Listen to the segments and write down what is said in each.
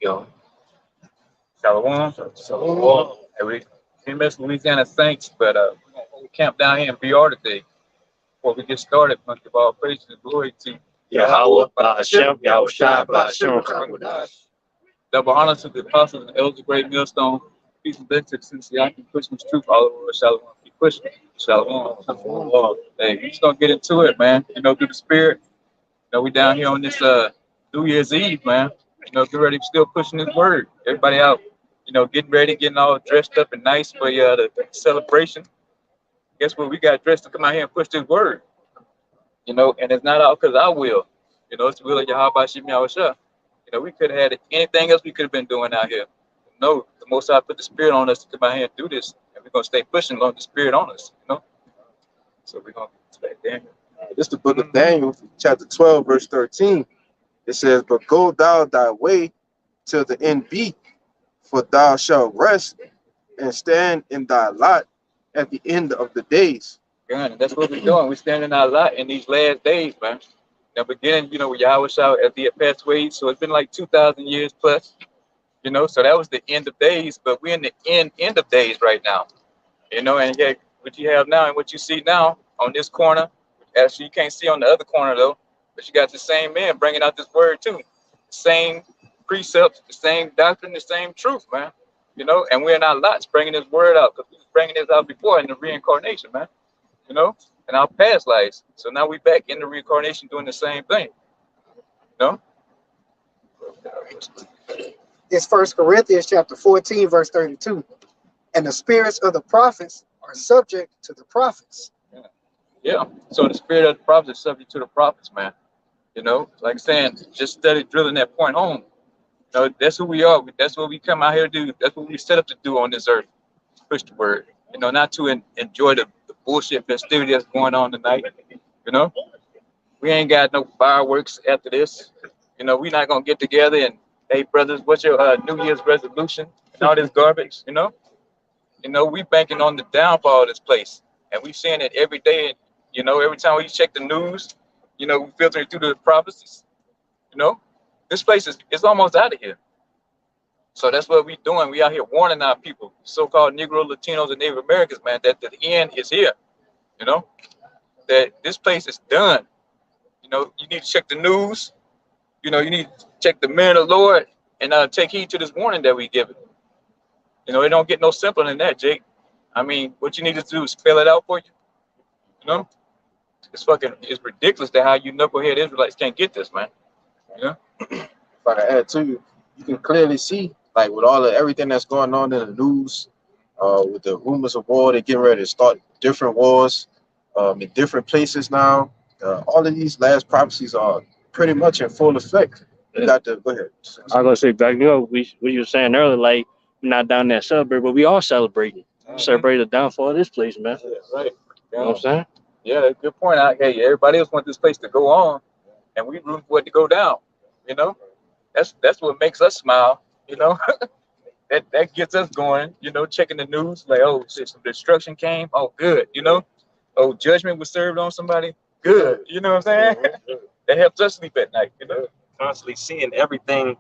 Yo, Shalom. Shalom. Hey, we miss Louisiana Saints, but we camp down here in BR today. Before we get started, much of all praise and glory to Yahweh Ba'ashem, Yahushua Ba'ashem, Chakodash. double honor to the apostles and elders of Great Millstone. Peace and blessings to the Cincinnati Christmas truth all over the Shalom. Keep pushing. Shalom. Hey, we just gonna get into it, man. Through the spirit. We down here on this New Year's Eve, man. Get ready, still pushing this word. Everybody out, getting ready, getting all dressed up and nice for the celebration. Guess what? We got dressed to come out here and push this word. And it's not all because I will. It's the will of Yahweh Shem Yahushua. We could have had anything else we could have been doing out here. No, the Most High put the Spirit on us to come out here and do this, and we're gonna stay pushing along the Spirit on us. So we're gonna get Daniel. This is the book of Daniel, chapter 12, verse 13. It says, "But go thou thy way till the end be, for thou shalt rest and stand in thy lot at the end of the days." Good, and that's what we're doing. We're standing our lot in these last days, man. Now, beginning, with Yahweh Shah at the past ways, so it's been like 2,000 years plus, so that was the end of days, but we're in the end of days right now, and yeah, what you have now and what you see now on this corner, actually you can't see on the other corner though, but you got the same men bringing out this word too, the same precepts, the same doctrine, the same truth, man, and we're in our lots bringing this word out because we was bringing this out before in the reincarnation, man, in our past lives. So now we back in the reincarnation doing the same thing, It's 1 Corinthians chapter 14, verse 32. And the spirits of the prophets are subject to the prophets. Yeah. So the spirit of the prophets is subject to the prophets, man. Like saying, just study drilling that point home. That's who we are. That's what we come out here to do. That's what we set up to do on this earth. Push the word. Not to enjoy the bullshit festivity that's going on tonight. We ain't got no fireworks after this. We're not gonna get together and, hey brothers, what's your New Year's resolution and all this garbage? We banking on the downfall of this place, and we seeing it every day. Every time we check the news, we filtering through the prophecies. This place is almost out of here. So that's what we doing. We out here warning our people, so-called Negro, Latinos, and Native Americans, man, that the end is here. That this place is done. You need to check the news. You need to check the men of the Lord and take heed to this warning that we give it. It don't get no simpler than that, Jake. I mean, what you need to do is spell it out for you. It's ridiculous that how you knucklehead Israelites can't get this, man. If I can add to you, you can clearly see, like with everything that's going on in the news, with the rumors of war, they're getting ready to start different wars in different places now. All of these last prophecies are pretty much in full effect. You got to go ahead. I was gonna say back what you were saying earlier, like we're not down there celebrating, but we all celebrating. Celebrate the downfall of this place, man. Yeah, right. You know what I'm saying? Yeah, good point. Hey, everybody else wants this place to go on, and we root for it to go down. That's what makes us smile. That gets us going. Checking the news, like, oh shit, some destruction came. Oh, good. Oh, judgment was served on somebody. Good. You know what I'm saying? That helps us sleep at night. Constantly seeing everything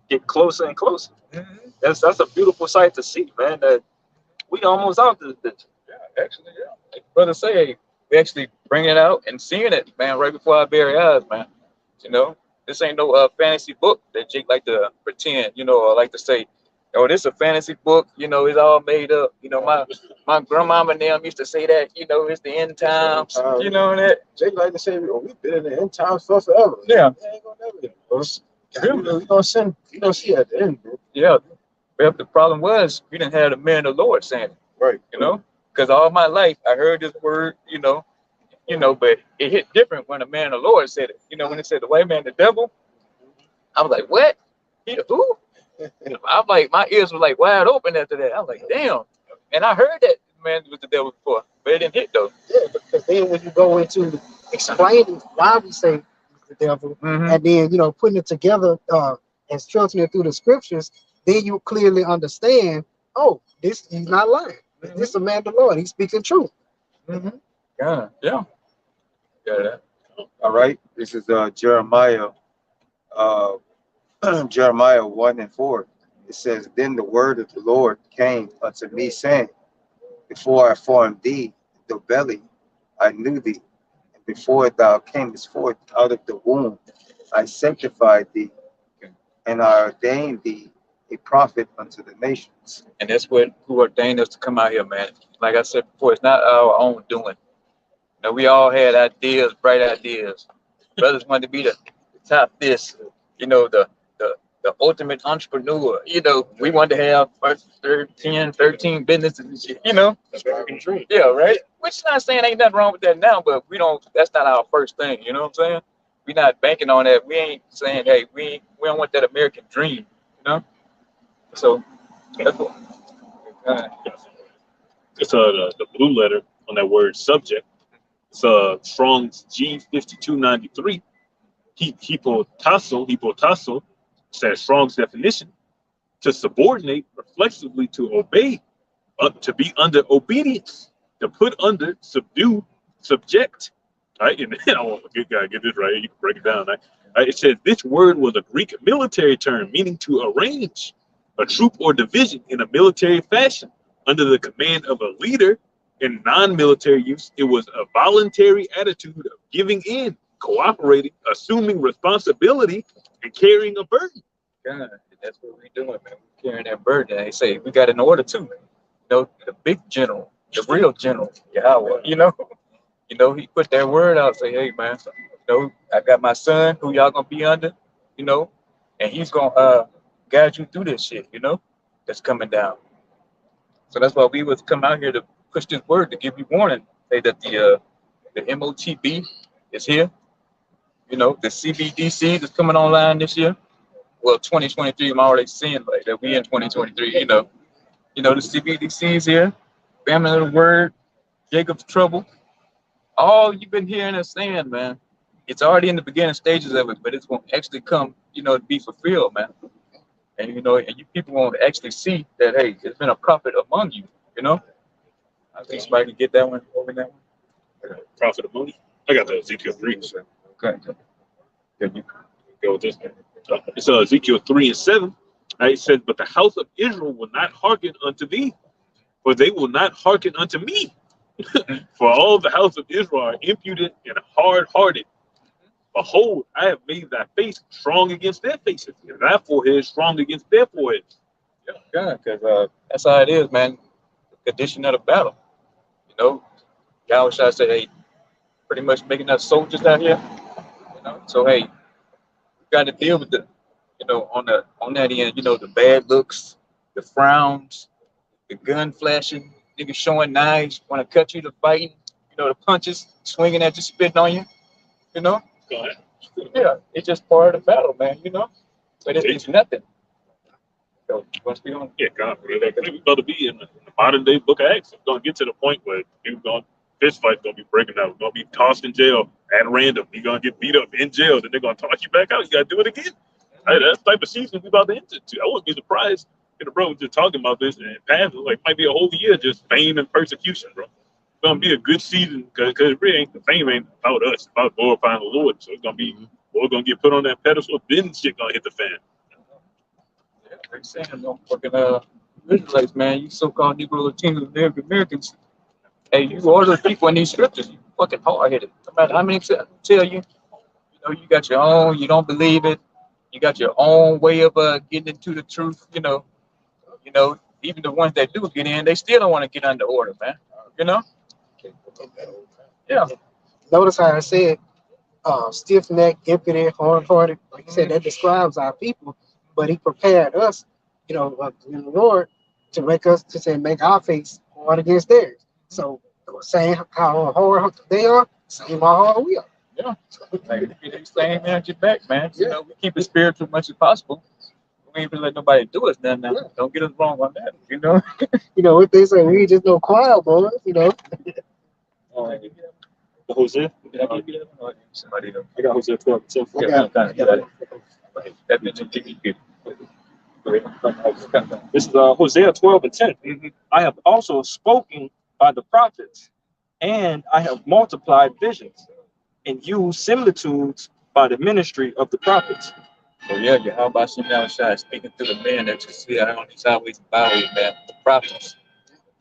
get closer and closer. Mm-hmm. That's a beautiful sight to see, man. That we almost out this bitch. Yeah, actually, yeah. Like brother say, we actually bringing it out and seeing it, man, right before our very eyes, man. This ain't no fantasy book that Jake like to pretend, or like to say, oh, this is a fantasy book, it's all made up. My grandmama and them used to say that, it's the end times, that. Jake like to say, oh, we've been in the end times for forever. Yeah. We ain't gonna never get close. We're gonna see at the end, bro. Yeah. But the problem was we didn't have the man of the Lord saying it. Right. Because all my life I heard this word, but it hit different when a man of the Lord said it. When it said the white man, the devil, I was like, what? He the who? I'm like, my ears were like wide open after that. I was like, damn. And I heard that man was the devil before, but it didn't hit though. Yeah, because then when you go into explaining why we say the devil, and then putting it together and filtering it through the scriptures, then you clearly understand. Oh, he's not lying. This is a man of the Lord. He's speaking truth. Yeah. All right. This is Jeremiah Jeremiah 1 and 4. It says, Then the word of the Lord came unto me, saying, Before I formed thee in the belly, I knew thee. And before thou camest forth out of the womb, I sanctified thee, and I ordained thee a prophet unto the nations. And that's what who ordained us to come out here, man. Like I said before, it's not our own doing. You know, we all had ideas, bright ideas. Brothers wanted to be the top this, you know, the ultimate entrepreneur. You know, we wanted to have first 13 businesses and shit, you know. American dream. Yeah, right. Which is not saying ain't nothing wrong with that now, but we don't. That's not our first thing. You know what I'm saying? We're not banking on that. We ain't saying, hey, we don't want that American dream. You know. So that's what. It's the blue letter on that word subject. It's Strong's G5293. Hypotasso says Strong's definition: to subordinate reflexively, to obey, to be under obedience, to put under, subdue, subject. Right, and I want to get this right. You can break it down. Right? It says this word was a Greek military term meaning to arrange a troop or division in a military fashion under the command of a leader. In non-military use, it was a voluntary attitude of giving in, cooperating, assuming responsibility, and carrying a burden. God, that's what we doing, man. We carrying that burden. They say we got an order too. You know, the big general, the real general, Yahweh. You know, he put that word out. Say, hey, man, you know, I got my son, who y'all gonna be under, you know, and he's gonna guide you through this shit, you know, that's coming down. So that's why we was come out here to push this word to give you warning. Say that the MOTB is here. You know, the CBDC is coming online this year. Well, 2023, I'm already seeing like that we in 2023. You know the CBDC is here. Family of the Word, Jacob's Trouble. All you've been hearing us saying, man, it's already in the beginning stages of it, but it's gonna actually come, you know, to be fulfilled, man. And you know, and you people won't actually see that. Hey, there's been a prophet among you. You know, I think somebody can get that one over there. Prophet of money. I got the Ezekiel 3. Okay. Good. You Go with this. It's Ezekiel 3 and 7. It says, But the house of Israel will not hearken unto thee, for they will not hearken unto me. For all the house of Israel are impudent and hard-hearted. Behold, I have made thy face strong against their faces, and thy forehead strong against their foreheads. Yeah, because that's how it is, man. The condition of the battle. You know, Yahweh Shai said, hey, pretty much making us soldiers out here. You know, so hey, we got to deal with the, you know, on that end, you know, the bad looks, the frowns, the gun flashing, niggas showing knives, want to cut you, the fighting, you know, the punches, swinging at you, spitting on you, you know. Go ahead. Yeah, it's just part of the battle, man, you know. But it's nothing. So once we on, Yeah, God, we're about to be in the modern day book of Acts. It's going to get to the point where people going fist fights going to be breaking out. We're going to be tossed in jail at random. You're going to get beat up in jail. Then they're going to toss you back out. You got to do it again. Hey, that's the type of season we about to enter to. I wouldn't be surprised if the bro was just talking about this and past like might be a whole year just fame and persecution, bro. It's going to be a good season because it really ain't, the fame ain't about us. It's about glorifying the Lord. So it's going to be, we're going to get put on that pedestal. Then shit going to hit the fan. yeah, they saying no fucking Israelites, man, you so-called Negro Latino Americans. Hey, you order people in these scriptures, you fucking hard-headed. No matter how many tell you, you know, you got your own, you don't believe it. You got your own way of getting into the truth, you know. Even the ones that do get in, they still don't want to get under order, man. You know? Yeah. Notice how I said stiff necked, impudent, hard hearted. Like you said, that describes our people, but he prepared us, in the Lord to make our face hard against theirs. So saying how hard they are, same how hard we are. Yeah. Like, they slaying at your back, man. You know, we keep it spiritual as much as possible. We ain't gonna let nobody do us nothing now. Don't get us wrong on that, you know? You know what they say, we ain't just no choir boys, you know. Jose? Somebody else. I got Hosea 12 and 10. Yeah, that mentioned people. This is Hosea 12 and 10. I have also spoken by the prophets, and I have multiplied visions, and used similitudes by the ministry of the prophets. So yeah, you how about some outside speaking to the men that you see out on these highways and byways, man, the prophets.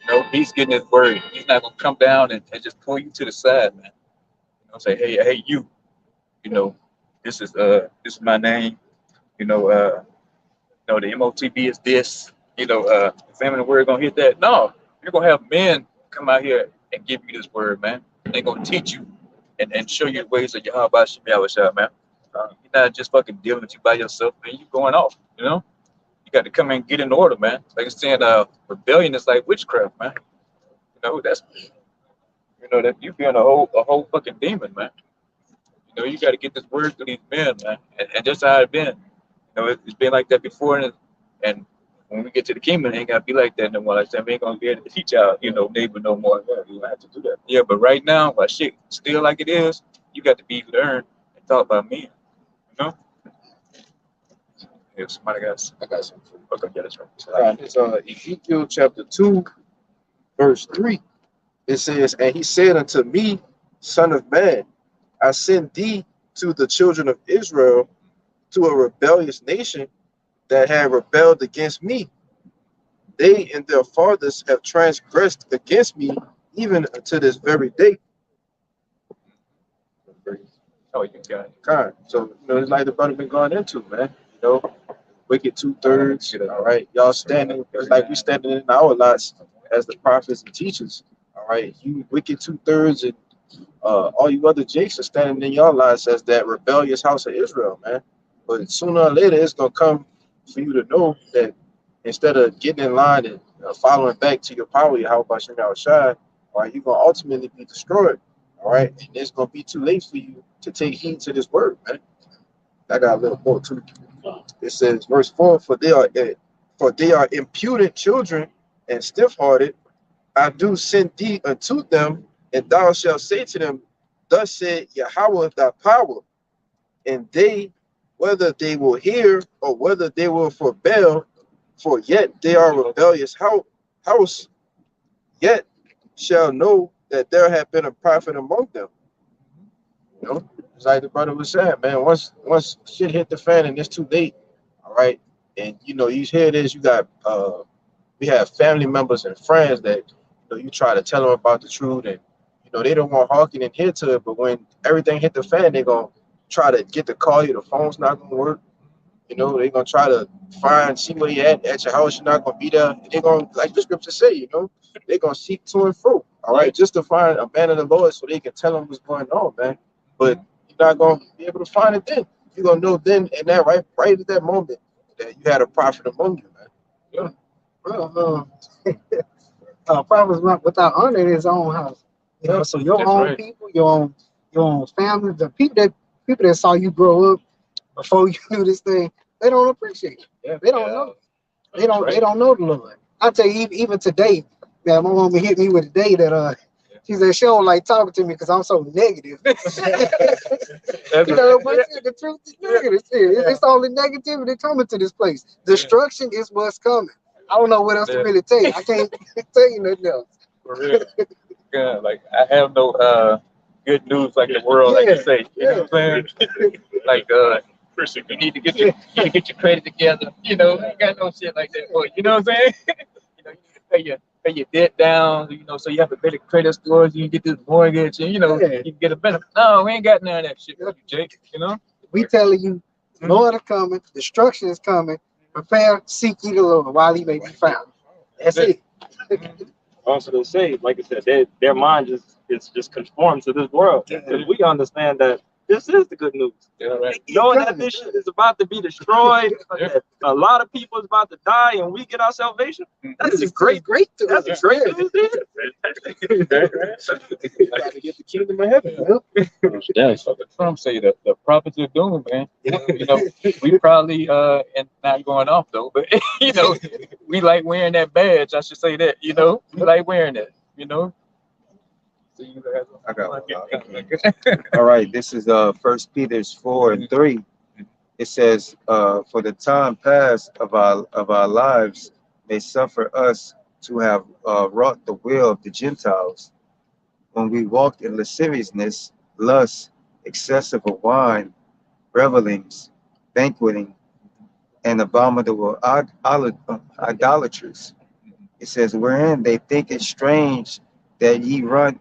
You know, he's getting his word. He's not gonna come down and just pull you to the side, man. You know, say, hey, you know, this is my name. You know, the MOTB is this. Examine the word gonna hit that. No, you're gonna have men come out here and give you this word, man. They're gonna teach you and show you the ways of Yahweh Shem Yahushua, man. You're not just fucking dealing with you by yourself, man. You going off, you know? You got to come in and get in order, man. Like I saying, rebellion is like witchcraft, man. That's that you being a whole fucking demon, man. You got to get this word to these men, man. And just how it been. It's been like that before, and when we get to the kingdom, it ain't gotta be like that no more. Like I said, we ain't gonna be able to teach our, neighbor no more. Yeah, we don't have to do that. Yeah, but right now, while shit still like it is, you got to be learned and talk about men. You know? If somebody I got something for you. okay, yeah, that's right. It's Ezekiel chapter 2, verse 3. It says, "And he said unto me, Son of man, I send thee to the children of Israel, to a rebellious nation that had rebelled against me. They and their fathers have transgressed against me, even unto this very day." Oh, you got it. Kind. So, it's like the brother been going into, man. Wicked 2/3. All right. Y'all standing, it's like we standing in our lots as the prophets and teachers. All right. You wicked 2/3 and all you other jakes are standing in your lots as that rebellious house of Israel, man. But sooner or later, it's going to come for you to know that instead of getting in line and following back to your power, how about you now shine, all right, you're going to ultimately be destroyed. All right. And it's going to be too late for you to take heed to this word, man. I got a little more too. It says, verse 4, for they are impudent children and stiff-hearted. I do send thee unto them, and thou shalt say to them, Thus said Yahweh thy power, and they, whether they will hear or whether they will forbear, for yet they are rebellious house, yet shall know that there have been a prophet among them. It's like the brother was saying, man, once shit hit the fan and it's too late, all right, and you hear this, you got we have family members and friends that you try to tell them about the truth, and they don't want hearken and hear to it, but when everything hit the fan, they're gonna try to get to call you, the phone's not gonna work. They're gonna try to see where you at your house, you're not gonna be there, and they're gonna, like the scripture say, they're gonna seek to and fro, all right, just to find a man of the Lord so they can tell them what's going on, man. But you're not gonna be able to find it then. You're gonna know then and that right at that moment that you had a prophet among you, man. Yeah. Well, prophets without honor in his own house. So your That's own right. people, your own family, the people that saw you grow up before you knew this thing, they don't appreciate it. Yeah. They don't know. They don't. Right. They don't know the Lord. I tell you, even today, man, my mama hit me with a day that she said she don't like talking to me because I'm so negative. But the truth is negative. It's only negativity coming to this place. Destruction is what's coming. I don't know what else to really tell you. I can't tell you nothing else. For real. Yeah, like I have no good news like the world like to say. You know what I'm saying? Like you need to get your credit together. You ain't got no shit like that for you. You know what I'm saying? You need to pay your debt down. So you have a better credit score. You can get this mortgage, and you can get a better. No, we ain't got none of that shit, Jake. We telling you, Lord is coming, destruction is coming. Prepare, seek ye the Lord while he may be found. That's it. Also, they say, like I said, their mind is just conformed to this world. Because we understand that this is the good news. Yeah, right. Knowing that this shit is about to be destroyed, that a lot of people is about to die, and we get our salvation. That's a great to That's a great news. You got to get the kingdom of heaven. That's what Trump say. The prophets are doomed, man. We probably and not going off though, but we like wearing that badge. I should say that. We like wearing it. I got one. All right, this is 1 Peter 4:3. It says, for the time past of our lives may suffer us to have wrought the will of the Gentiles, when we walked in lasciviousness, lust, excessive of wine, revelings, banqueting, and abominable idolatries. It says, wherein they think it strange that ye run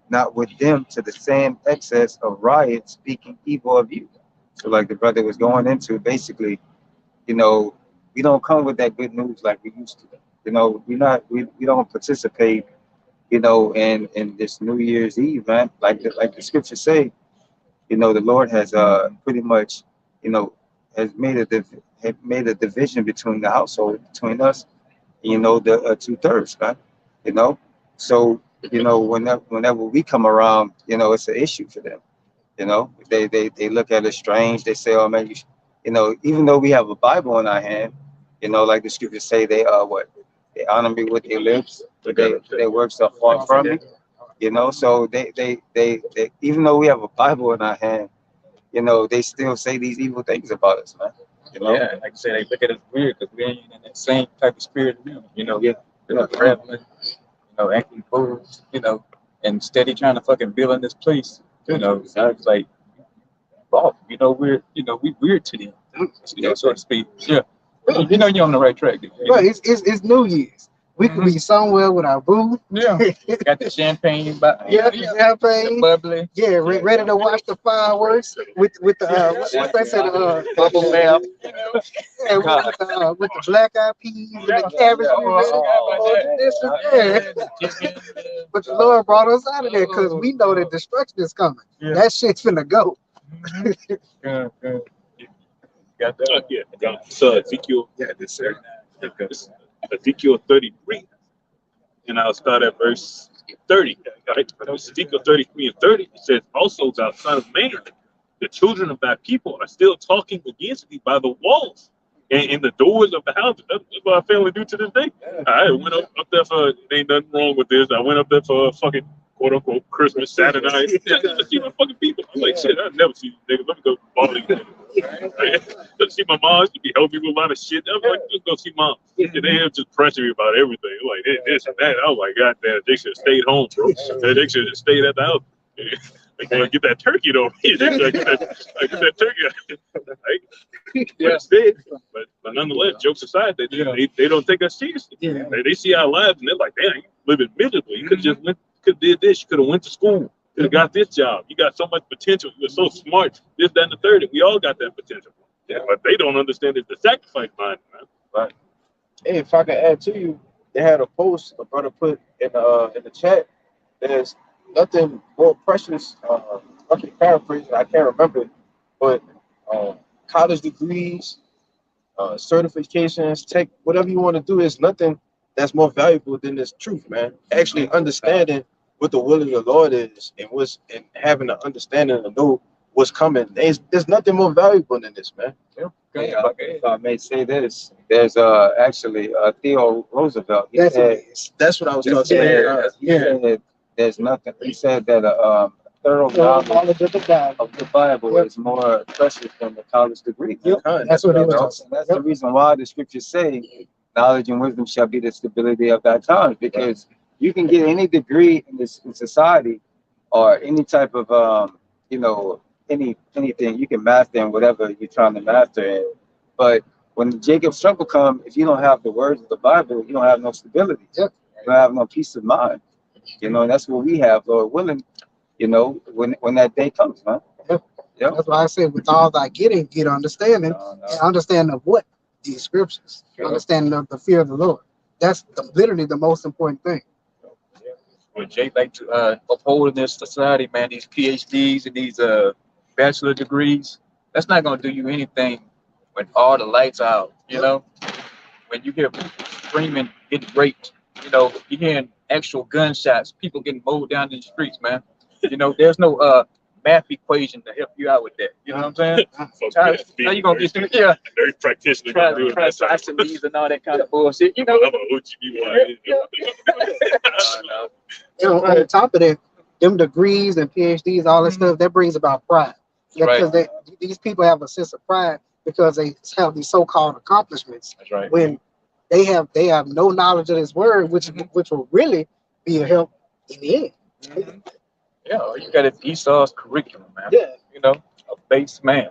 not with them to the same excess of riot, speaking evil of you. So, like the brother was going into, basically, you know, we don't come with that good news like we used to. You know, we don't participate, in this New Year's Eve, man. Like the scriptures say, the Lord has pretty much, you know, has made a division between the household, between us, the 2/3, man. You know, so whenever we come around, it's an issue for them. They look at us strange. They say, "Oh man, even though we have a Bible in our hand, like the scriptures say, they honor me with their lips, but their works are far from me." So they even though we have a Bible in our hand, they still say these evil things about us, man. Yeah, like I said, they look at us weird because we ain't in that same type of spirit as them. Yeah. Traveling, acting fools, and steady trying to fucking build in this place. So it's like, oh, we weird to them, so to speak. Yeah, you're on the right track. Right, it's New Year's. We could be somewhere with our boo. Yeah, got the champagne, Yeah, the champagne. bubbly. Yeah, ready to watch the fireworks with the what they said Bubble bath. yeah, with the black eyed peas and the cabbage. This and that. But the Lord brought us out of there because we know that destruction is coming. Yeah. That shit's finna go. Good. Got that. Yeah. So Ezekiel. Yeah, this sir. Ezekiel 33, and I'll start at verse 30. Right? Ezekiel 33 and 30. It says, "Also, thou son of man, the children of thy people are still talking against thee by the walls and in the doors of the houses." That's what our family do to this day. I went up there for, ain't nothing wrong with this. I went up there for a fucking quote unquote Christmas Saturday night just to see my fucking people. I'm like, shit, I've never seen these niggas. Let me go bother these niggas. Just see my mom. She be helping me with a lot of shit. I'm like, just go see mom. And they have just pressure me about everything. Like this and that. I was like, God damn, they should have stayed home, bro. They should have stayed at the house. They gonna get that turkey though. Get that turkey. But nonetheless, jokes aside, they don't take us seriously. Yeah. They see our lives and they're like, damn, you living miserably. You could just could did this. You could have went to school. Could have got this job. You got so much potential. You're so smart. This, that, and the third. And we all got that potential. Yeah, but they don't understand it's the sacrifice behind it, man. Right. Hey, if I could add to you, they had a post a brother put in the chat. There's nothing more precious. I can paraphrase it. I can't remember it, but college degrees, certifications, tech, whatever you want to do, is nothing that's more valuable than this truth, man. Actually understanding what the will of the Lord is and having an understanding to know what's coming. There's nothing more valuable than this, man. Hey, if I may say this, there's actually Theo Roosevelt. That's what I was talking about. He said there's nothing. He said that thorough knowledge of the Bible is more precious than the college degree. That's what he was. That's the reason why the scriptures say, "Knowledge and wisdom shall be the stability of thy times," because you can get any degree in society or any type of anything you can master in whatever you're trying to master in. But when Jacob's trouble come, if you don't have the words of the Bible, you don't have no stability. Yep. You don't have no peace of mind. And that's what we have, Lord willing, when that day comes, man. Yep. Yep. That's why I said, with all thy getting, get understanding. And understanding of what? These scriptures. Sure. Understanding of the fear of the Lord. That's literally the most important thing. When Jay like to uphold in this society, man, these PhDs and these bachelor degrees, that's not gonna do you anything when all the lights are out. When you hear people screaming, getting raped, you're hearing actual gunshots, people getting mowed down in the streets, man. There's no math equation to help you out with that. You know what I'm saying? How you gonna get through? Yeah. Very practitioner. Try isomers and all that kind of bullshit. I'm an OGB. On top of that, them degrees and PhDs, all that stuff, that brings about pride. Because these people have a sense of pride because they have these so-called accomplishments. That's right. When they have no knowledge of this word, which will really be a help in the end. Yeah, you got Esau's curriculum, man. Yeah. A base man.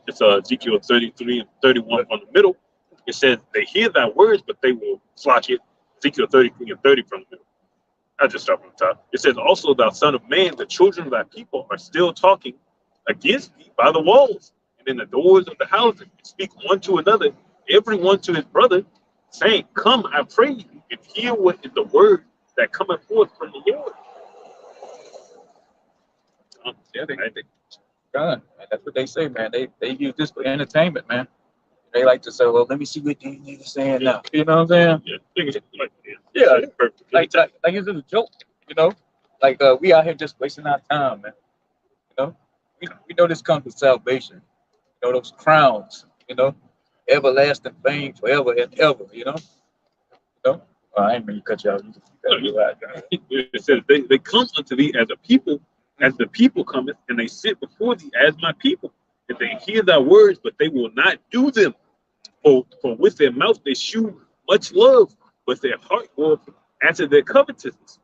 It's Ezekiel 33 and 31 from the middle. It says, they hear thy words, but they will flock it. Ezekiel 33 and 30 from the middle. I just stopped on the top. It says, also, thou son of man, the children of thy people are still talking against thee by the walls and in the doors of the houses, and speak one to another, every one to his brother, saying, come, I pray you, and hear what is the word that cometh forth from the Lord. Yeah, they gun, man. That's what they say, man. They use this for entertainment, man. They like to say, well, let me see what these niggas saying now. You know what I'm saying? Yeah, things like, Yeah, perfect. like it's a joke, you know? Like we out here just wasting our time, man. You know? We know this comes with salvation. You know, those crowns, you know, everlasting fame forever and ever, you know? You know? Well, I ain't mean to cut you out. It says, they come unto thee as the people cometh, and they sit before thee as my people. And they hear thy words, but they will not do them. For with their mouth they shew much love, but their heart will answer their covetousness.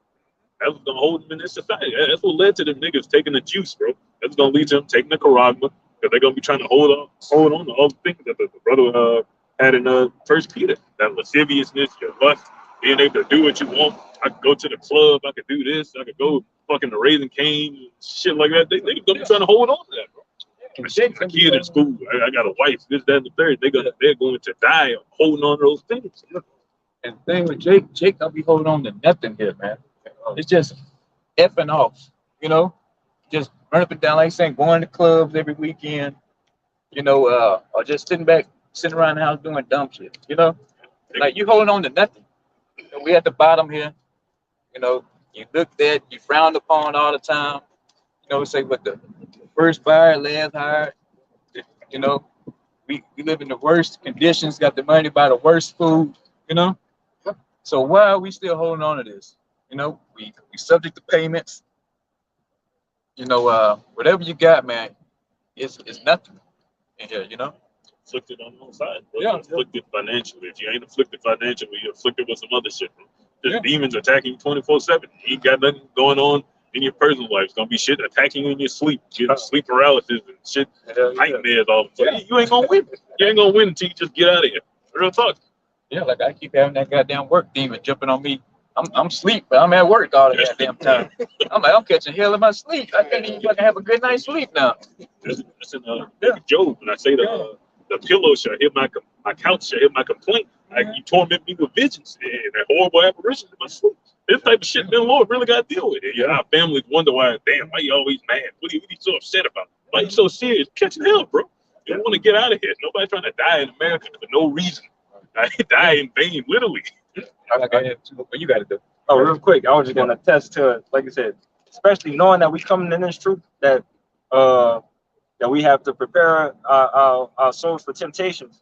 That's what's gonna hold them in this society. That's what led to them niggas taking the juice, bro. That's gonna lead to them taking the charagma, because they're gonna be trying to hold on to all the things that the brother had in First Peter. That lasciviousness, your lust, being able to do what you want. I could go to the club, I could do this, I could go fucking the Raising Cane, shit like that. They're gonna be trying to hold on to that, bro. My kid in school, I got a wife, this, that, and the third. They're going to die holding on to those things. And the thing with Jake don't be holding on to nothing here, man. It's just effing off, you know, just run up and down, like saying, going to clubs every weekend, you know, or just sitting around the house doing dumb shit, you know, like you holding on to nothing. You know, we at the bottom here, you know, you looked at, you frowned upon all the time, you know, say what the first buyer, last hired, you know, we live in the worst conditions, got the money to buy the worst food, you know. So why are we still holding on to this? You know, we subject to payments. You know, whatever you got, man, it's nothing in here, you know. Afflicted on one side, bro. Yeah. Afflicted financially. If you ain't afflicted financially, you're afflicted with some other shit, bro. Just Yeah. demons attacking you 24/7. You ain't got nothing going on in your personal life. It's gonna be shit attacking you in your sleep. You know, sleep paralysis and shit, nightmares all the time. You ain't gonna win. You ain't gonna win until you just get out of here. Real talk. Yeah, like I keep having that goddamn work demon jumping on me. I'm asleep, but I'm at work all the goddamn time. I'm catching hell in my sleep. I can't even fucking have a good night's sleep now. Listen, Job, when I say the pillow shall hear my couch shall hear my complaint. Like you torment me with visions and that horrible apparitions in my sleep. This type of shit, the Lord really got to deal with it. Yeah, our families wonder why. Damn, why you always mad? What are you so upset about? Why you so serious? Catching hell, bro. You want to get out of here. Nobody trying to die in America for no reason. I die in vain, literally. Like I had to, what you got to do? Oh, real quick, I was just gonna attest to it, like I said, especially knowing that we coming in this truth, that we have to prepare our souls for temptations.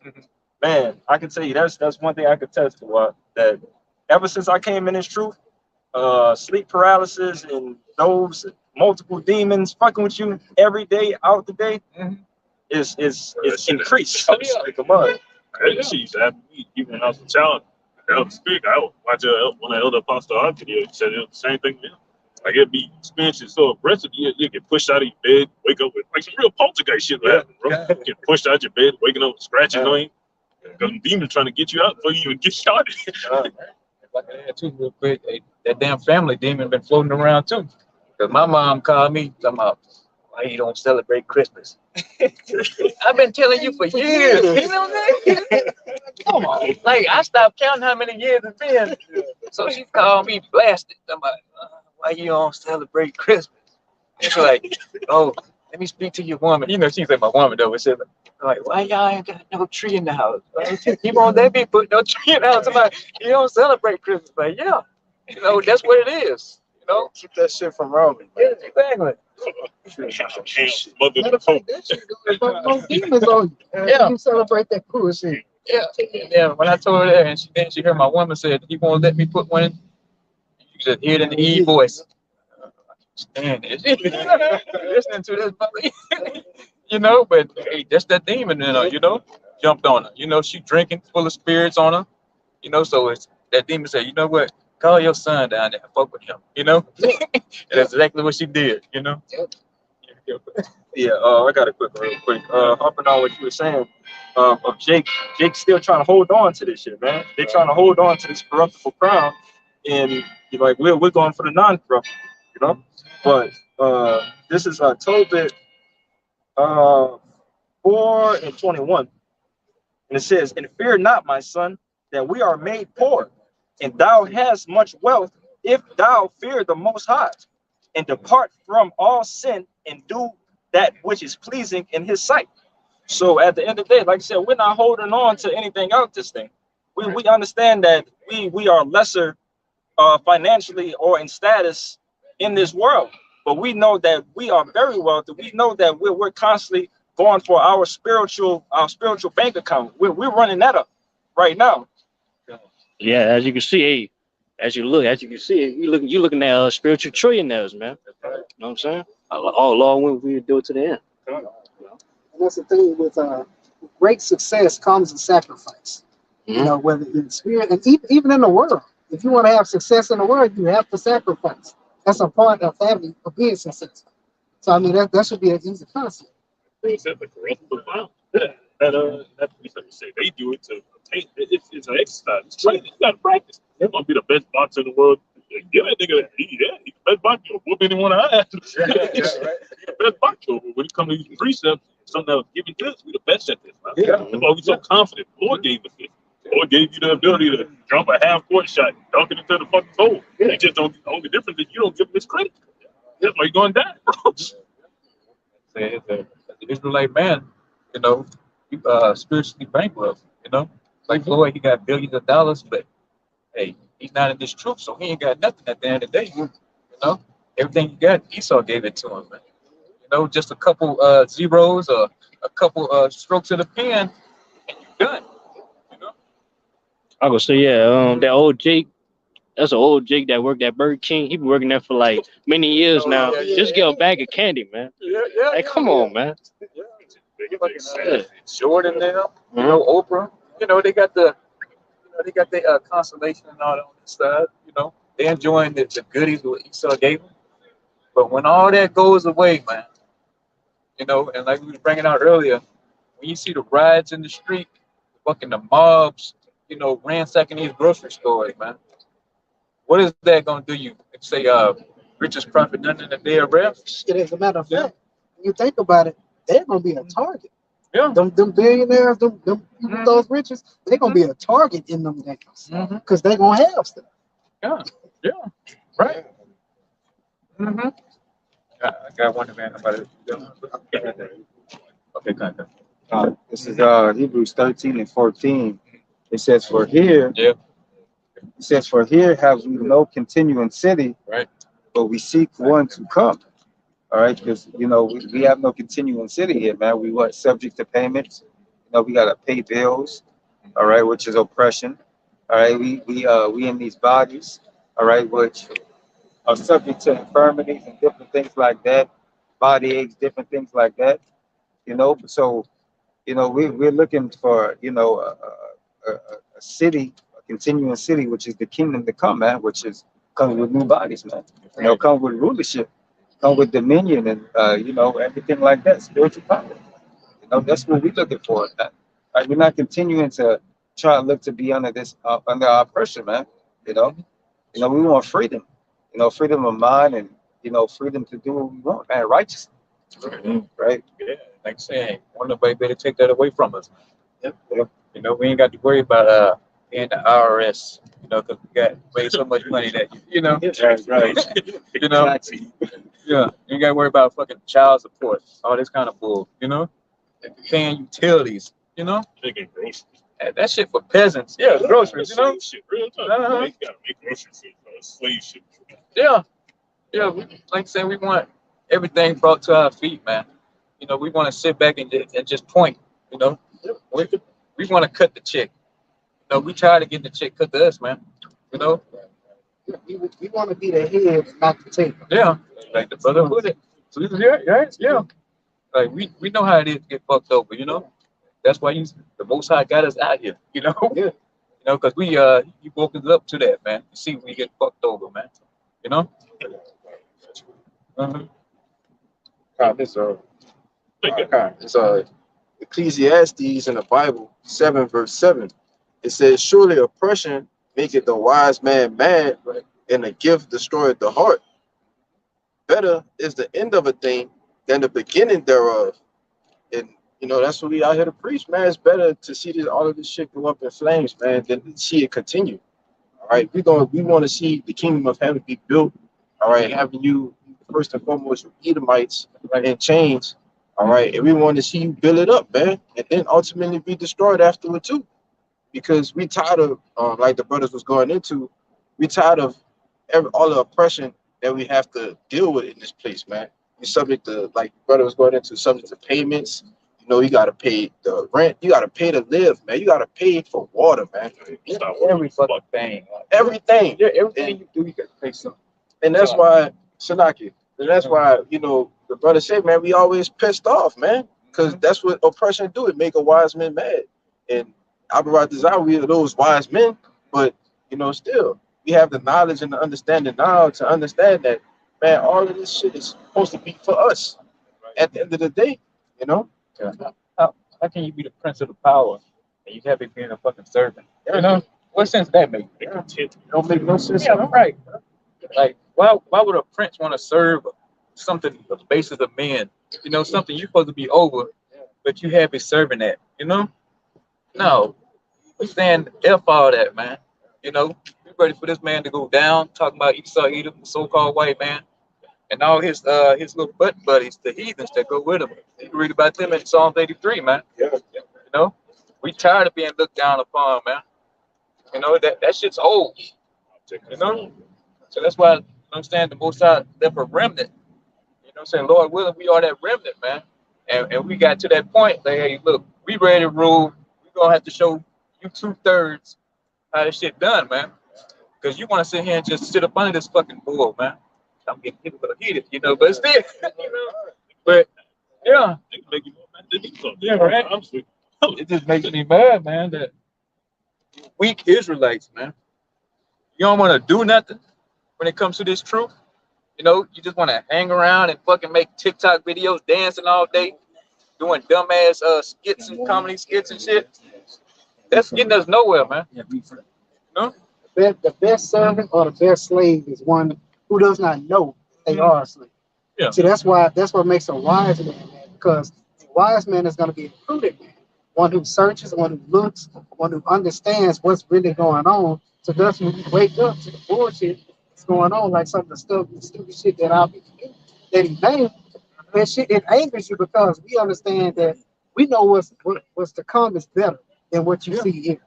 Man, I can tell you that's one thing I could attest to. That ever since I came in this truth, sleep paralysis and those multiple demons fucking with you every day out the day is increased. Like a mud. That shit used to happen to me even when I was a child. I was speak. I would watch one of the elder apostle art videos. He said it was the same thing. Man. Like it'd be experiencing so aggressive, you get pushed out of your bed, wake up with like some real poltergeist shit would happen, bro. Get pushed out your bed, waking up with scratches on you. Because the demon trying to get you out before you even get started. If I could add too real quick, that damn family demon been floating around too. Because my mom called me talking about why you don't celebrate Christmas. I've been telling you for years. You know what I'm saying? Come on. Like I stopped counting how many years it's been. So she called me blasted. I'm like, why you don't celebrate Christmas? It's like, oh, let me speak to your woman. You know, she's like my woman though. It said, like, why y'all ain't got no tree in the house? You won't let me put no tree in the house. I'm like, you don't celebrate Christmas. Like, yeah, you know, that's what it is. You know, Keep that shit from Roman. yeah, exactly. Mother Matter of fact, that shit goes about no demons on you. Yeah. You celebrate that bullshit. Yeah, yeah. When I told her that, and she heard my woman said, "He won't let me put one in." You just hear it in the E voice. Stand it. Listening to this, mother. You know. But hey, that's that demon in her. You know, jumped on her. You know, she drinking, full of spirits on her. You know, so it's that demon said, "You know what? Call your son down there and fuck with him." You know, and that's exactly what she did. You know, Yeah, I got a real quick. Hopping on what you were saying of Jake. Jake's still trying to hold on to this shit, man. They're trying to hold on to this corruptible crown, and you're like, we're going for the non-corruptible, you know. But this is Tobit 4:21, and it says, "And fear not, my son, that we are made poor, and thou hast much wealth, if thou fear the Most High, and depart from all sin and do that which is pleasing in His sight." So at the end of the day, like I said, we're not holding on to anything out this thing. We understand that we are lesser financially or in status in this world, but we know that we are very wealthy. We know that we're constantly going for our spiritual bank account. We're running that up right now. Yeah, as you can see, hey, as you can see, you looking at spiritual trillionaires, man. You know what I'm saying? All along when we do it to the end. And that's the thing with great success comes a sacrifice. You know, whether in spirit and even in the world. If you want to have success in the world, you have to sacrifice. That's a part of having of being successful. So I mean that should be an easy concept. Except the corruptible crown. That police officer say they do it to obtain. It's an exercise. It's training. You got to practice. You're gonna be the best boxer in the world. Give that nigga that. He's the best boxer. Whoop anyone I have. He's the best boxer. When it comes to these precepts, something that was given to us, we the best at this. Man. That's why we so confident. Lord gave us this. Lord gave you the ability to jump a half-court shot, dunk it into the fucking hole. They just don't. The only difference is you don't give them this credit. That's why you're going down, bro. Say the Israelite man, you know, spiritually bankrupt. You know, like Floyd, he got billions of dollars, but hey, he's not in this truth, so he ain't got nothing at the end of the day. You know, everything you got, Esau gave it to him, man. You know, just a couple zeros or a couple strokes of the pen, and you're done. You know. I go say, yeah, that old Jake, that's an old Jake that worked at Burger King. He been working there for like many years now. Just get a bag of candy, man. Hey, come on, man. Jordan now, you know, Oprah, you know, they got the consolation and all that on this side, you know, they enjoying the goodies what Esau gave them. But when all that goes away, man, you know, and like we were bringing out earlier, when you see the riots in the street, fucking the mobs, you know, ransacking these grocery stores, man, what is that gonna do you? Say, richest profit none in the day of rest. Shit, as a matter of fact, when you think about it, they're gonna be a target. Yeah. Them billionaires, them people, those riches, they're gonna be a target in them days because they're gonna have stuff. Yeah, yeah, right. Mm-hmm. I got one man about it. Okay, kind of. This is Hebrews 13:14. It says, "For here, Yeah, it says, for here have we no continuing city, right. but we seek one to come." All right, because you know we have no continuing city here, man. We want subject to payments. You know, we gotta pay bills. All right, which is oppression. All right, we in these bodies. All right, which are subject to infirmities and different things like that, body aches, different things like that. You know, so you know we're looking for a city, a continuing city, which is the kingdom to come, man. Which is comes with new bodies, man. You know, come with rulership, come with dominion, and you know everything like that, spiritual power. You know, that's what we're looking for. Like, we're not continuing to try to look to be under this under our oppression, man. You know, we want freedom. You know, freedom of mind, and you know, freedom to do what we want, man. Righteousness, right? Yeah, like saying, want nobody better take that away from us. Yep. You know, we ain't got to worry about being the IRS. You know, because we got way so much money that you know, Right. you know, yeah, you ain't got to worry about fucking child support, all this kind of bull. You know, paying utilities. You know, Taking groceries. that shit for peasants. Yeah, groceries. You know, Slave shit. Real time. Uh-huh. You gotta make groceries for slave shit. yeah, yeah. Like I said, we want everything brought to our feet, man. You know, we want to sit back and just point. You know, we want to cut the check. You know, we tired of getting the check cut to us, man. You know, We want to be the head, not the tail. yeah, like the brother put it. So yeah. Like we know how it is to get fucked over. You know, that's why the Most High got us out here. You know, you know, because he woke us up to that, man. You see, we get fucked over, man. You know. Uh-huh. It's Ecclesiastes in the Bible 7 verse 7. It says, "Surely oppression maketh the wise man mad, and a gift destroyeth the heart. Better is the end of a thing than the beginning thereof." And that's what we out here to preach, man. It's better to see all of this shit go up in flames, man, than to see it continue. All right, we want to see the kingdom of heaven be built. All right, having you first and foremost Edomites in chains. All right, and we want to see you build it up, man, and then ultimately be destroyed afterward too, because we tired of like the brothers was going into, we tired of all the oppression that we have to deal with in this place, man. We subject to, like the brother was going into, subject to payments. You got to pay the rent. You got to pay to live, man. You got to pay for water, man. Every fucking thing. Everything. Yeah, everything you do, you got to pay something. And that's why, Sanaki, and that's why, the brother said, man, we always pissed off, man, because that's what oppression do. It make a wise man mad. And Abarat Desire, we are those wise men, but, still, we have the knowledge and the understanding now to understand that, man, all of this shit is supposed to be for us at the end of the day, Yeah. How can you be the prince of the power and you have it being a fucking servant? What sense that make? It don't make no sense. Yeah, right. Like, why would a prince want to serve something the basis of men? Something you're supposed to be over, but you have it serving that. No, we stand F all that, man. We ready for this man to go down, talking about Esau Edom, the so-called white man, and all his little butt buddies, the heathens that go with him. You can read about them in Psalm 83, man. We tired of being looked down upon, man. That shit's old. So that's why I'm saying the Most High left a remnant. Saying, Lord willing, we are that remnant, man. And we got to that point, like, hey, look, we ready to rule. We're gonna have to show you 2/3 how this shit done, man. Because you want to sit here and just sit up under this fucking bull, man. I'm getting hit with a heated, but still, But yeah, yeah, right. It just makes me mad, man, that weak Israelites, man. You don't want to do nothing when it comes to this truth. You just want to hang around and fucking make TikTok videos, dancing all day, doing dumbass skits and comedy skits and shit. That's getting us nowhere, man. The best servant or the best slave is one who does not know they are a slave. Yeah. See, that's what makes a wise man, because a wise man is going to be a prudent man, one who searches, one who looks, one who understands what's really going on. So thus, when you wake up to the bullshit that's going on, like some of the stupid shit that that he named, that shit, it angers you, because we understand that we know what's to come is better than what you see here.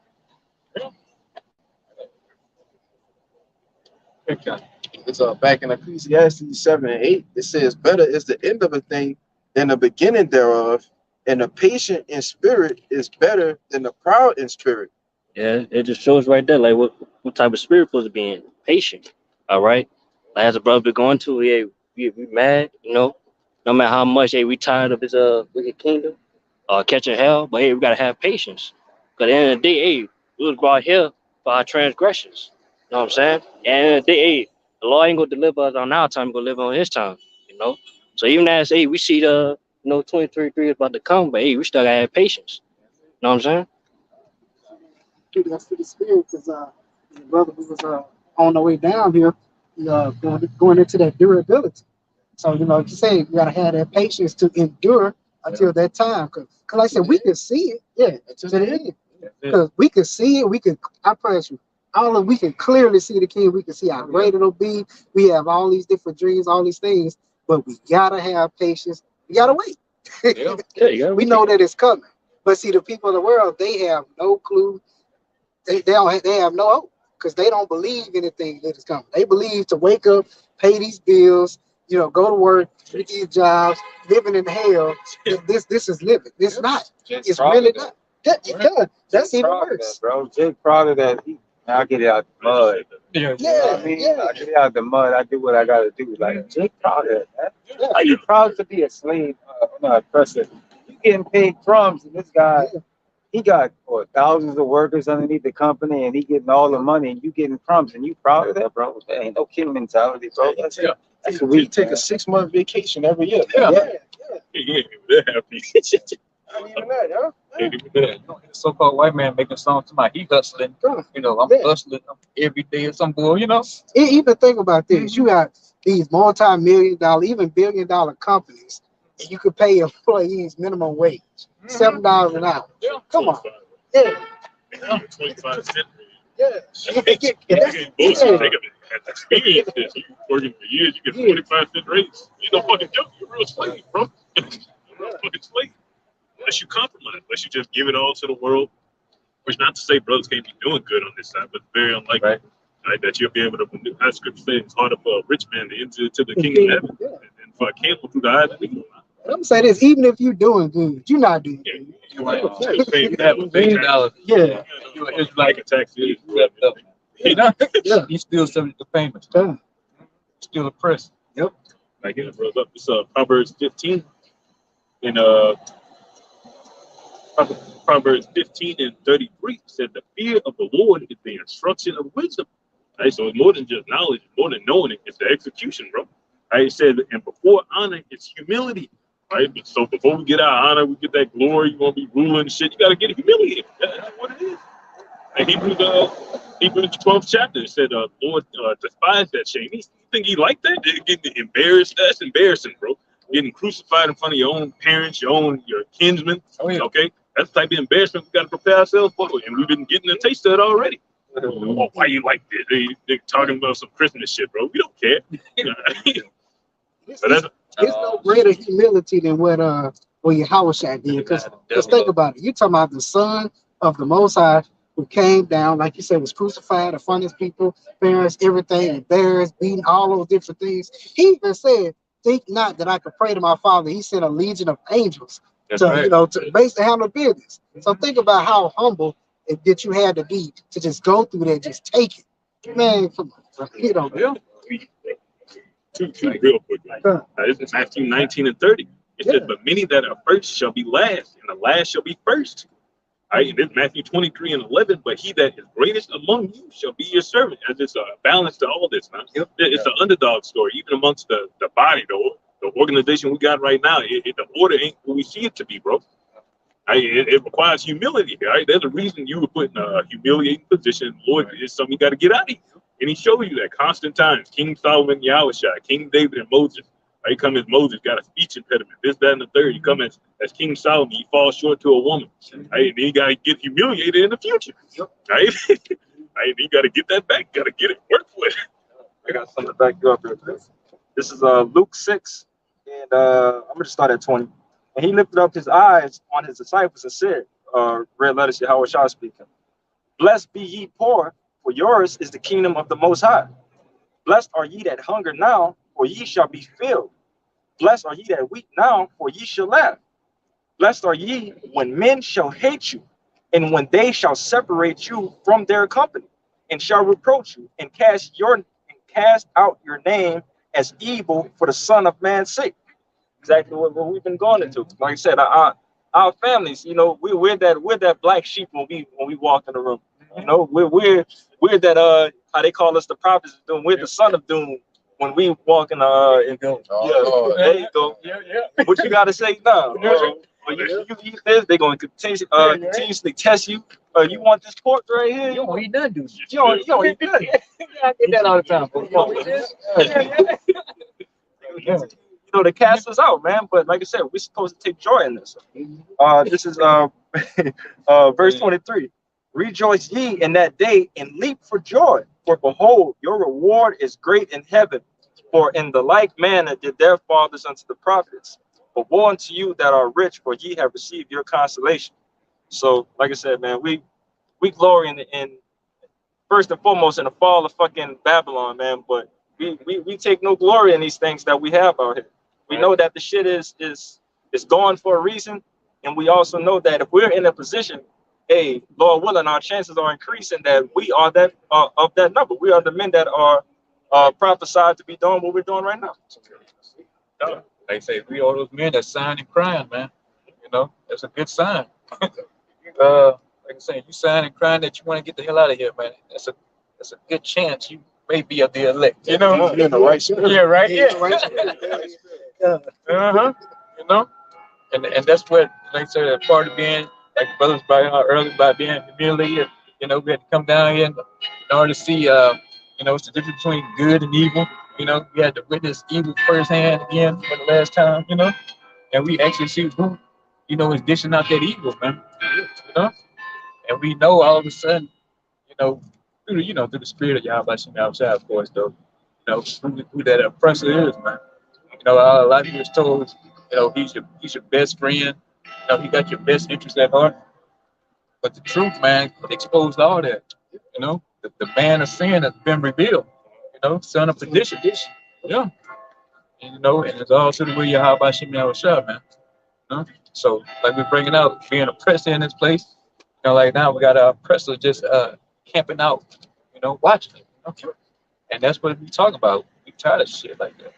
It's back in Ecclesiastes 7 and 8. It says, "Better is the end of a thing than the beginning thereof, and the patient in spirit is better than the proud in spirit." Yeah, it just shows right there, like what type of spirit supposed to be in. Patient. All right. Like, as a brother be going to, yeah, we mad, no matter how much, hey, we tired of his wicked kingdom, catching hell, but hey, we gotta have patience. Cause at the end of the day, hey, we was brought here for our transgressions. You know what I'm saying? And at the end of the day, hey, the Lord ain't gonna deliver us on our time, he's gonna deliver on his time. So even as hey, we see the 2023 is about to come, but hey, we still gotta have patience. You know what I'm saying? That's to the spirit, because the brother who was on the way down here, going into that durability. So like you say, you gotta have that patience to endure until that time. Cause like I said, we can see it, to the end. Because we can see it, I promise you, we can clearly see the king. We can see how great it'll be. We have all these different dreams, all these things, but we gotta have patience. We gotta wait. We know that it's coming. But see, the people of the world, they have no clue. They have no hope, because they don't believe anything that is coming. They believe to wake up, pay these bills, go to work, get these jobs, living in hell. This is living. It's not. It's really not. That's even worse, bro. Jake proud of that. I get it out the mud. Yeah. I get it out the mud. I do what I gotta do. Like, Jake proud of that, man. Are you proud to be a slave, a person? You getting paid crumbs, and this guy. He got thousands of workers underneath the company, and he getting all the money, and you getting crumbs, and you proud of that, bro? That ain't no king mentality, bro. That's it. We take a 6-month vacation every year. Yeah. Yeah, that happy. Not even that, huh? Ain't even that. You know, the so-called white man making songs to my he hustling. You know, I'm Yeah. hustling every day or some bull. You know. Even think about this. You got these multi-million-dollar, even billion-dollar companies, and you could pay employees minimum wage, $7 an hour. Yeah. Come on. 25. Yeah. 25 cents. Yeah. They get bullshit. They got experience this. You working for years, you get 25-cent rates. You no fucking joke. You're a real slave, bro. You're a real fucking slave. Unless you compromise, unless you just give it all to the world. Which not to say brothers can't be doing good on this side, but very unlikely right, that you'll be able to. As Scripture says, it's hard for a rich man to enter to the kingdom of heaven, and for a camel through the eyes of the needle. I'm gonna say this: even if you're doing good, you're not doing good. You like $8. Yeah. It's like a tax. you know, he's still subject to payment. Yeah. Still oppressed. Yep. Like it brought up this Proverbs 15 and Proverbs 15 and 33 said the fear of the Lord is the instruction of wisdom. Right, so it's more than just knowledge, more than knowing it, it's the execution, bro. Right, it said, and before honor, it's humility. Right, so before we get our honor, we get that glory, you want to be ruling and shit, you got to get humiliated. That's what it is. And Hebrews 12th chapter, it said, Lord despised that shame. You think he liked that? Getting embarrassed? That's embarrassing, bro. Getting crucified in front of your own parents, your kinsmen. Oh, yeah. Okay, that's the type of embarrassment we got to prepare ourselves for, and we've been getting a taste of it already. Oh, why you like this? They talking about some Christmas shit, bro. We don't care. There's no greater humility than what Yahweh did. Because just think about it. You're talking about the Son of the Most High who came down, like you said, was crucified in front of his people, parents, everything, embarrassed, beaten, all those different things. He even said, "Think not that I could pray to my Father." He sent a legion of angels to basically handle business. So think about how humble that you had to be to just go through that, just take it. Man, come on. Two real quick. This is Matthew 19 and 30. It says, but many that are first shall be last, and the last shall be first. Right? And this is Matthew 23 and 11. But he that is greatest among you shall be your servant. As it's a balance to all this, man. It's an underdog story, even amongst the body, the organization we got right now. The order ain't what we see it to be, bro. It requires humility, right? There's a reason you were put in a humiliating position. Lord, it's something you got to get out of. And he showed you that constant times. King Solomon, Yahushua, King David, and Moses. Right? Come as Moses, got a speech impediment. This, that, and the third. You come as King Solomon, he falls short to a woman. Right? And then you got to get humiliated in the future. Right? Right? You got to get that back. Got to get it. Work for it. I got something to back you up here. This is Luke 6, and I'm going to start at 20. And he lifted up his eyes on his disciples and said, red letters, Yahweh speaking, blessed be ye poor, for yours is the kingdom of the Most High. Blessed are ye that hunger now, for ye shall be filled. Blessed are ye that weep now, for ye shall laugh. Blessed are ye when men shall hate you, and when they shall separate you from their company, and shall reproach you, and cast out your name as evil for the Son of Man's sake. Exactly what we've been going into. Like I said, our families, we're that black sheep when we walk in the room. We're that how they call us the prophets of doom. We're the son of doom when we walk in doom. There you go. What you gotta say now? You eat this, they're gonna continuously test you. You want this pork right here? You don't eat none, dude. You don't eat none. I get that all the time. To cast us out, man. But like I said, we're supposed to take joy in this. This is verse 23. Rejoice ye in that day and leap for joy, for behold, your reward is great in heaven. For in the like manner did their fathers unto the prophets. But woe unto you that are rich, for ye have received your consolation. So, like I said, man, we glory in first and foremost in the fall of fucking Babylon, man. But we take no glory in these things that we have out here. We know that the shit is going for a reason, and we also know that if we're in a position, hey, Lord willing, our chances are increasing that we are that of that number. We are the men that are prophesied to be doing what we're doing right now. Like I say, we are those men that sign and crying, man. That's a good sign. Like I say, you sign and crying that you want to get the hell out of here, man. That's a good chance you may be of the elect. You know? You're in the right spirit. Yeah, right. Yeah, Yeah. right spirit. Yeah. Uh-huh. You know? And that's what, like I said, part of being, like brothers brought out earlier, by being community. You know, we had to come down here in order to see, you know, it's the difference between good and evil. You know, we had to witness evil firsthand again for the last time, you know, and we actually see who, you know, is dishing out that evil, man. You know, and we know all of a sudden, you know, through the spirit of Yahweh Shem outside, of course, though, you know, who that oppressor is, man. You know, a lot of people is told, you know, he's your best friend. You know, he got your best interest at heart. But the truth, man, exposed all that. You know, the man of sin has been revealed. You know, son of perdition. Yeah. And, you know, and it's all to the way you how about Shimmy Shah, man. You know? So like we're bringing out being oppressed in this place. You know, like now we got our oppressor just camping out, you know, watching it. Okay. And that's what we talking about. We tired of shit like that.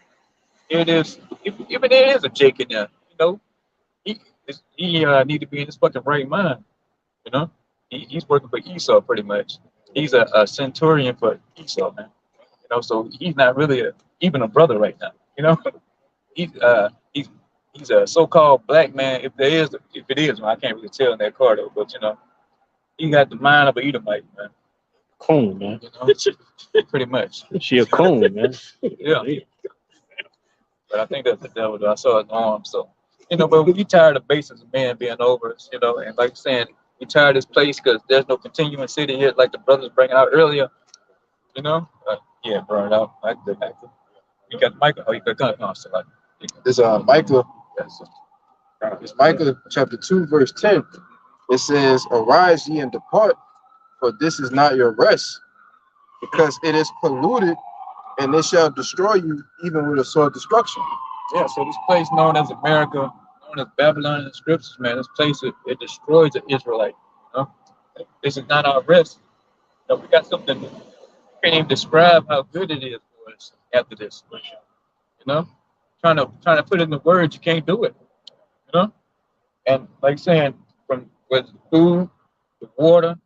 Here it is. Even there is a Jake in there, you know. He need to be in his fucking right mind. You know, he's working for Esau pretty much. He's a centurion for Esau, man. You know, so he's not really even a brother right now. You know, he's he's a so-called black man. If it is, well, I can't really tell in that card though. But you know, he got the mind of an Edomite, man. Coon, man. You know, pretty much. She a coon, man. Yeah. But I think that's the devil. Though. I saw his arm, so you know. But we tired of bases of men being over us, you know, and like I'm saying, we tired of this place because there's no continuing city here, like the brothers bringing out earlier, you know. Yeah, burn it out. I did that. You got Micah. Oh, you got gun. So like, This Micah. yes. It's Micah chapter 2, verse 10. It says, "Arise ye and depart, for this is not your rest, because it is polluted, and it shall destroy you even with a sword of destruction." Yeah. So this place known as America, known as Babylon in the scriptures, man. This place it destroys the Israelite. You know, this is not our rest. You know, we got something. Can't even describe how good it is for us after this. You know, trying to put it in the words, you can't do it. You know, and like saying from with food, the water,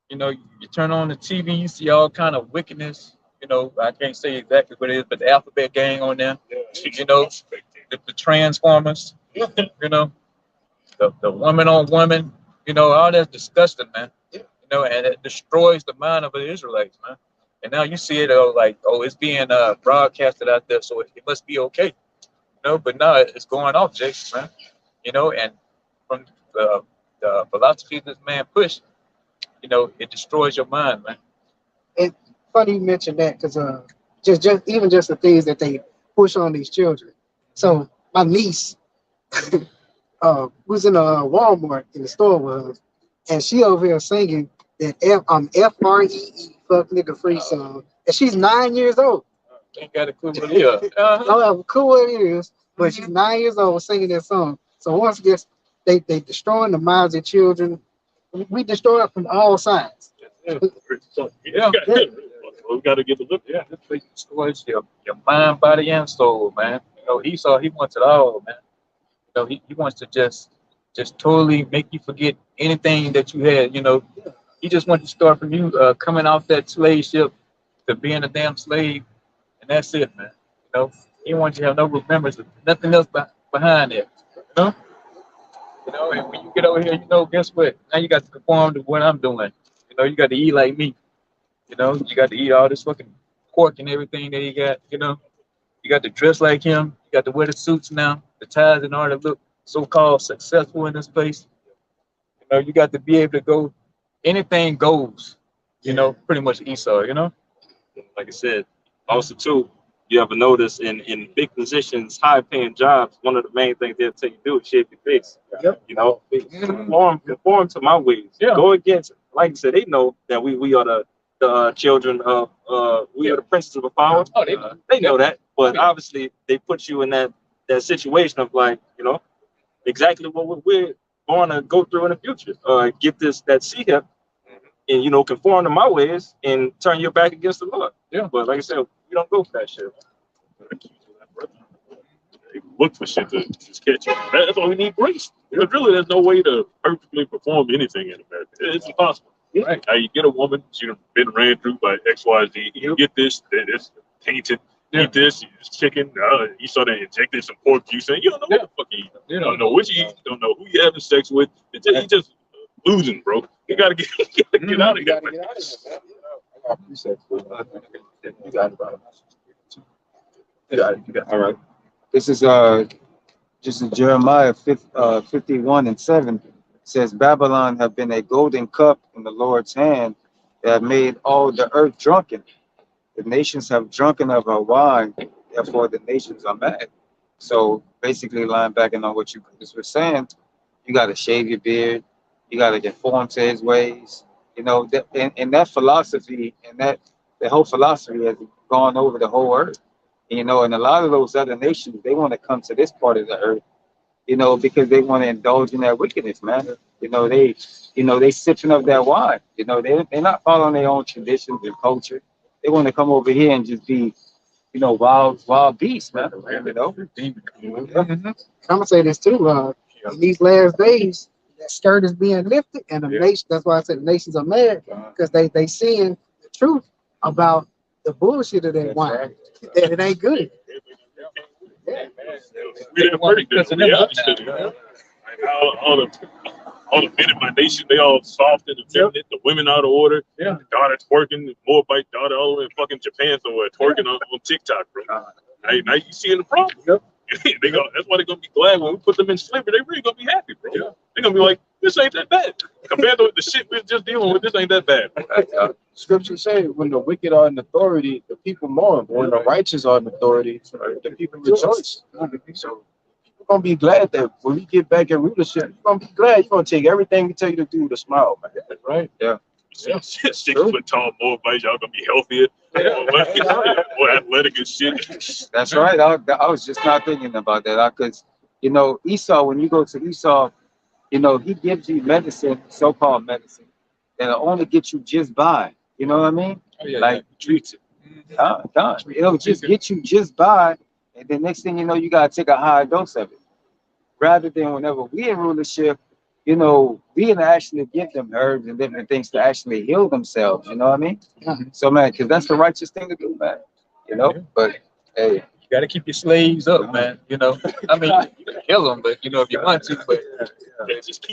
you know, you turn on the TV, you see all kind of wickedness. You know, I can't say exactly what it is, but the alphabet gang on there. You know, the Transformers. You know, the woman on woman. You know, all that's disgusting, man. You know, and it destroys the mind of the Israelites, man. And now you see it like, oh, it's being broadcasted out there, so it must be okay. You know, but no, it's going off, Jake, man. You know, and from the philosophy this man pushed, you know, it destroys your mind, man. And funny you mentioned that because just the things that they push on these children. So my niece was in a Walmart in the store with us, and she over here singing that FREE fuck nigga free song, and she's 9 years old. Ain't got a clue what it is. I don't have a clue what it is, but she's 9 years old singing that song. So once again, they destroying the minds of children. We destroy it from all sides. Yeah. We got to get the look. Yeah, this place destroys your mind, body, and soul, man. You know, Esau, he wants it all, man. You know, he wants to just totally make you forget anything that you had. You know, he just wants to start from you coming off that slave ship to being a damn slave, and that's it, man. You know, he wants you to have no remembrance of nothing else behind it. You know, and when you get over here, you know, guess what? Now you got to conform to what I'm doing. You know, you got to eat like me. You know, you got to eat all this fucking pork and everything that he got. You know, you got to dress like him. You got to wear the suits now, the ties in order to look so-called successful in this place. You know, you got to be able to go. Anything goes. You know, pretty much Esau. You know. Like I said, also too, you ever notice in big positions, high paying jobs, one of the main things they'll tell you to do is shave your face. Yep. You know, conform to my ways. Yeah. Go against, like I said, they know that we are the children of we are the princes of power. Oh, They know that, but obviously they put you in that situation of like, you know, exactly what we're going to go through in the future. Get that seat up and, you know, conform to my ways and turn your back against the Lord. Yeah. But like I said, we don't go for that shit. They look for shit to just catch you. That's why we need grace. Because really, there's no way to perfectly perform anything in America. It's impossible. Right. Now you get a woman, she's been ran through by XYZ. You get this, it's tainted. Eat this, it's chicken. You saw that injected some pork juice in. You don't know what the fuck you eat. You don't know what you eat. You don't know who you having sex with. You just losing, bro. You gotta get, get out of here. Man. I appreciate it. You got it, bro. You got it. All right. This is Jeremiah 51:7. It says, Babylon have been a golden cup in the Lord's hand that made all the earth drunken. The nations have drunken of her wine, therefore the nations are mad. So basically, linebacking on what you just were saying, you got to shave your beard, you got to conform to his ways. You know, and that philosophy and that the whole philosophy has gone over the whole earth. You know, and a lot of those other nations, they want to come to this part of the earth, you know, because they want to indulge in that wickedness, man. They sipping up that wine. You know, they're not following their own traditions and culture. They want to come over here and just be, wild beasts, man. You know. I'm gonna say this too. In these last days, that skirt is being lifted, and the nation. That's why I said the nations are mad because they seeing the truth about the bullshit of that wine. That it ain't good. We didn't break this reality study. All the men in my nation, they all soft and effeminate. The women out of order. The daughter twerking, the Moabite daughter all the way in fucking Japan somewhere, twerking on TikTok, bro. Now you seeing the problem. That's why they're gonna be glad when we put them in slavery. They really gonna be happy, bro. They're gonna be like, this ain't that bad compared to the shit we're just dealing with. This ain't that bad. Scripture say, when the wicked are in authority, the people mourn. When the righteous are in authority, the people rejoice. So people gonna be glad that when we get back in rulership, you're gonna be glad. You're gonna take everything we tell you to do to smile, man. Right? Yeah. 6 foot tall Moabites, y'all gonna be healthier, more athletic and shit. That's right. I was just not thinking about that. Because, Esau, when you go to Esau, he gives you medicine, so-called medicine, that'll only get you just by. You know what I mean? Like treats it. It'll just get you just by, and the next thing you know, you gotta take a high dose of it. Rather than whenever we in rulership, we can actually give them herbs and different things to actually heal themselves. You know what I mean? So, man, because that's the righteous thing to do, man. But hey, you got to keep your slaves up, man. I mean, you can kill them, but if you want to,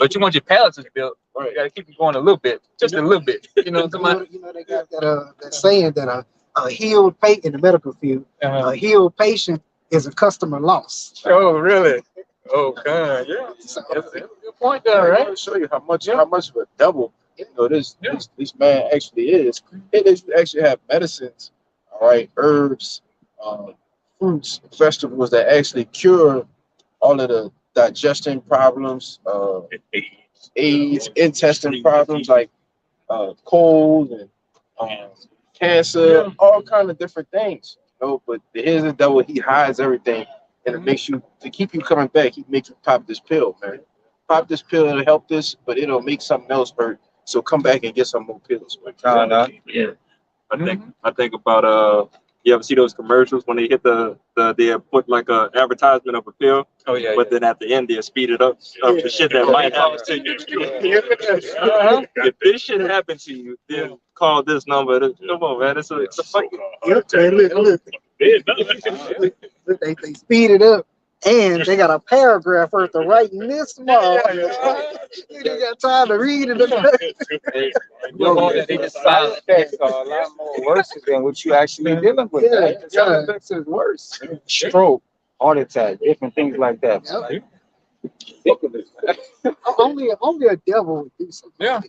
but you want your palaces built. You got to keep it going a little bit, just a little bit. They got that saying that a healed patient in the medical field, a healed patient is a customer loss. Oh, really? Oh, God, yeah. That's a good point, there, right? I'll show you how much of a devil this man actually is. They actually have medicines, all right, herbs, fruits, vegetables that actually cure all of the digestion problems, AIDS, intestine problems like cold and cancer, all kind of different things. But here's the devil. He hides everything, and it makes you to keep you coming back. He makes you pop this pill, man. Pop this pill, it'll help this, but it'll make something else hurt. So come back and get some more pills. Yeah. I think about you ever see those commercials when they hit they put like a advertisement of a pill? Oh yeah. But then at the end they speed it up of the shit that might happen to you. If this shit happen to you, then call this number. Come on, man. It's a fucking Look, they speed it up, and they got a paragraph worth of writing this small. You just got time to read it. They just side effects are a lot more worse than what you actually dealing with. The side effects is worse. Stroke, heart attack, different things like that. Only a devil would do something. Yeah.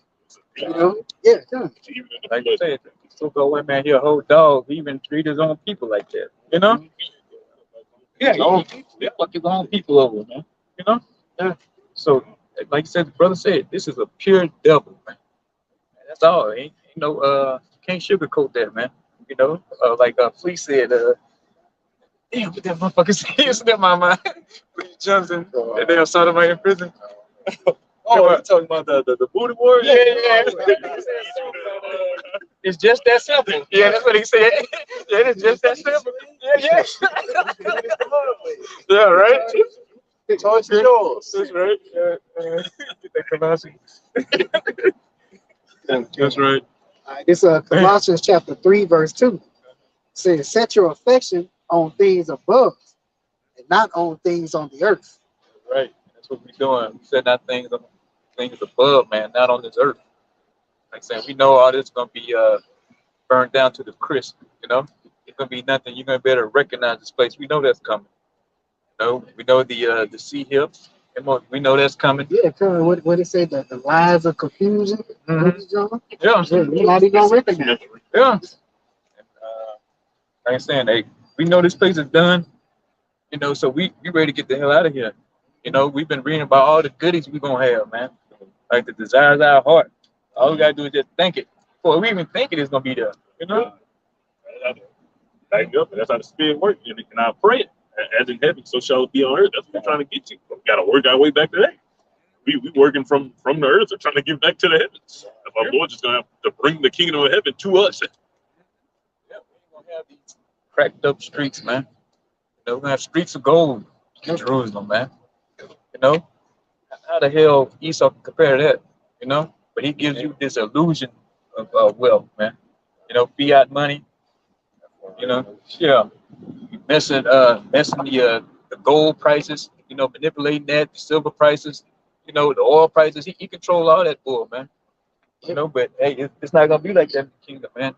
Like you said, so go away, man. He a whole dog. He even treat his own people like that. Yeah, he fuck his own people over, man. Yeah. So, like you said, the brother said, this is a pure devil, man. That's all. Ain't no can't sugarcoat that, man. Like Flea said, damn, what that motherfucker said? It's in my mind. Flea Johnson, that damn sodomite in prison. Oh, you talking about the booty war? Yeah. It's just that simple. Yeah, that's what he said. Yeah, it's just that simple. Yeah. Yeah, right? It's yours. That's right. That's right. It's Colossians chapter 3, verse 2. It says, set your affection on things above and not on things on the earth. Right. That's what we're doing. We setting our things above, man, not on this earth. Like I said, we know all this gonna be burned down to the crisp. You know, it's gonna be nothing. You're gonna be able to recognize this place. We know that's coming. You know, we know the sea hips. We know that's coming. Yeah, what it say, the lies of confusion. Mhm. Yeah, you're not even gonna recognize it. Yeah. And, like I'm saying, hey, we know this place is done. You know, so we ready to get the hell out of here. You know, we've been reading about all the goodies we're gonna have, man. Like the desires of our heart. All we gotta do is just think it. Before we even think it's gonna be there. You know? Like, that's how the spirit works. And I pray it. As in heaven, so shall it be on earth. That's what we're trying to get to. We gotta work our way back to that. We working from the earth and trying to get back to the heavens. Our Lord is gonna have to bring the kingdom of heaven to us. Yeah, we ain't gonna have these cracked up streets, man. You know, we're gonna have streets of gold in Jerusalem, man. You know? How the hell Esau can compare to that? You know? But he gives you this illusion of wealth, man. You know, fiat money. You know, yeah, messing the gold prices. You know, manipulating that, the silver prices. You know, the oil prices. He control all that bull, man. You know, but hey, it's not gonna be like that in the kingdom, man.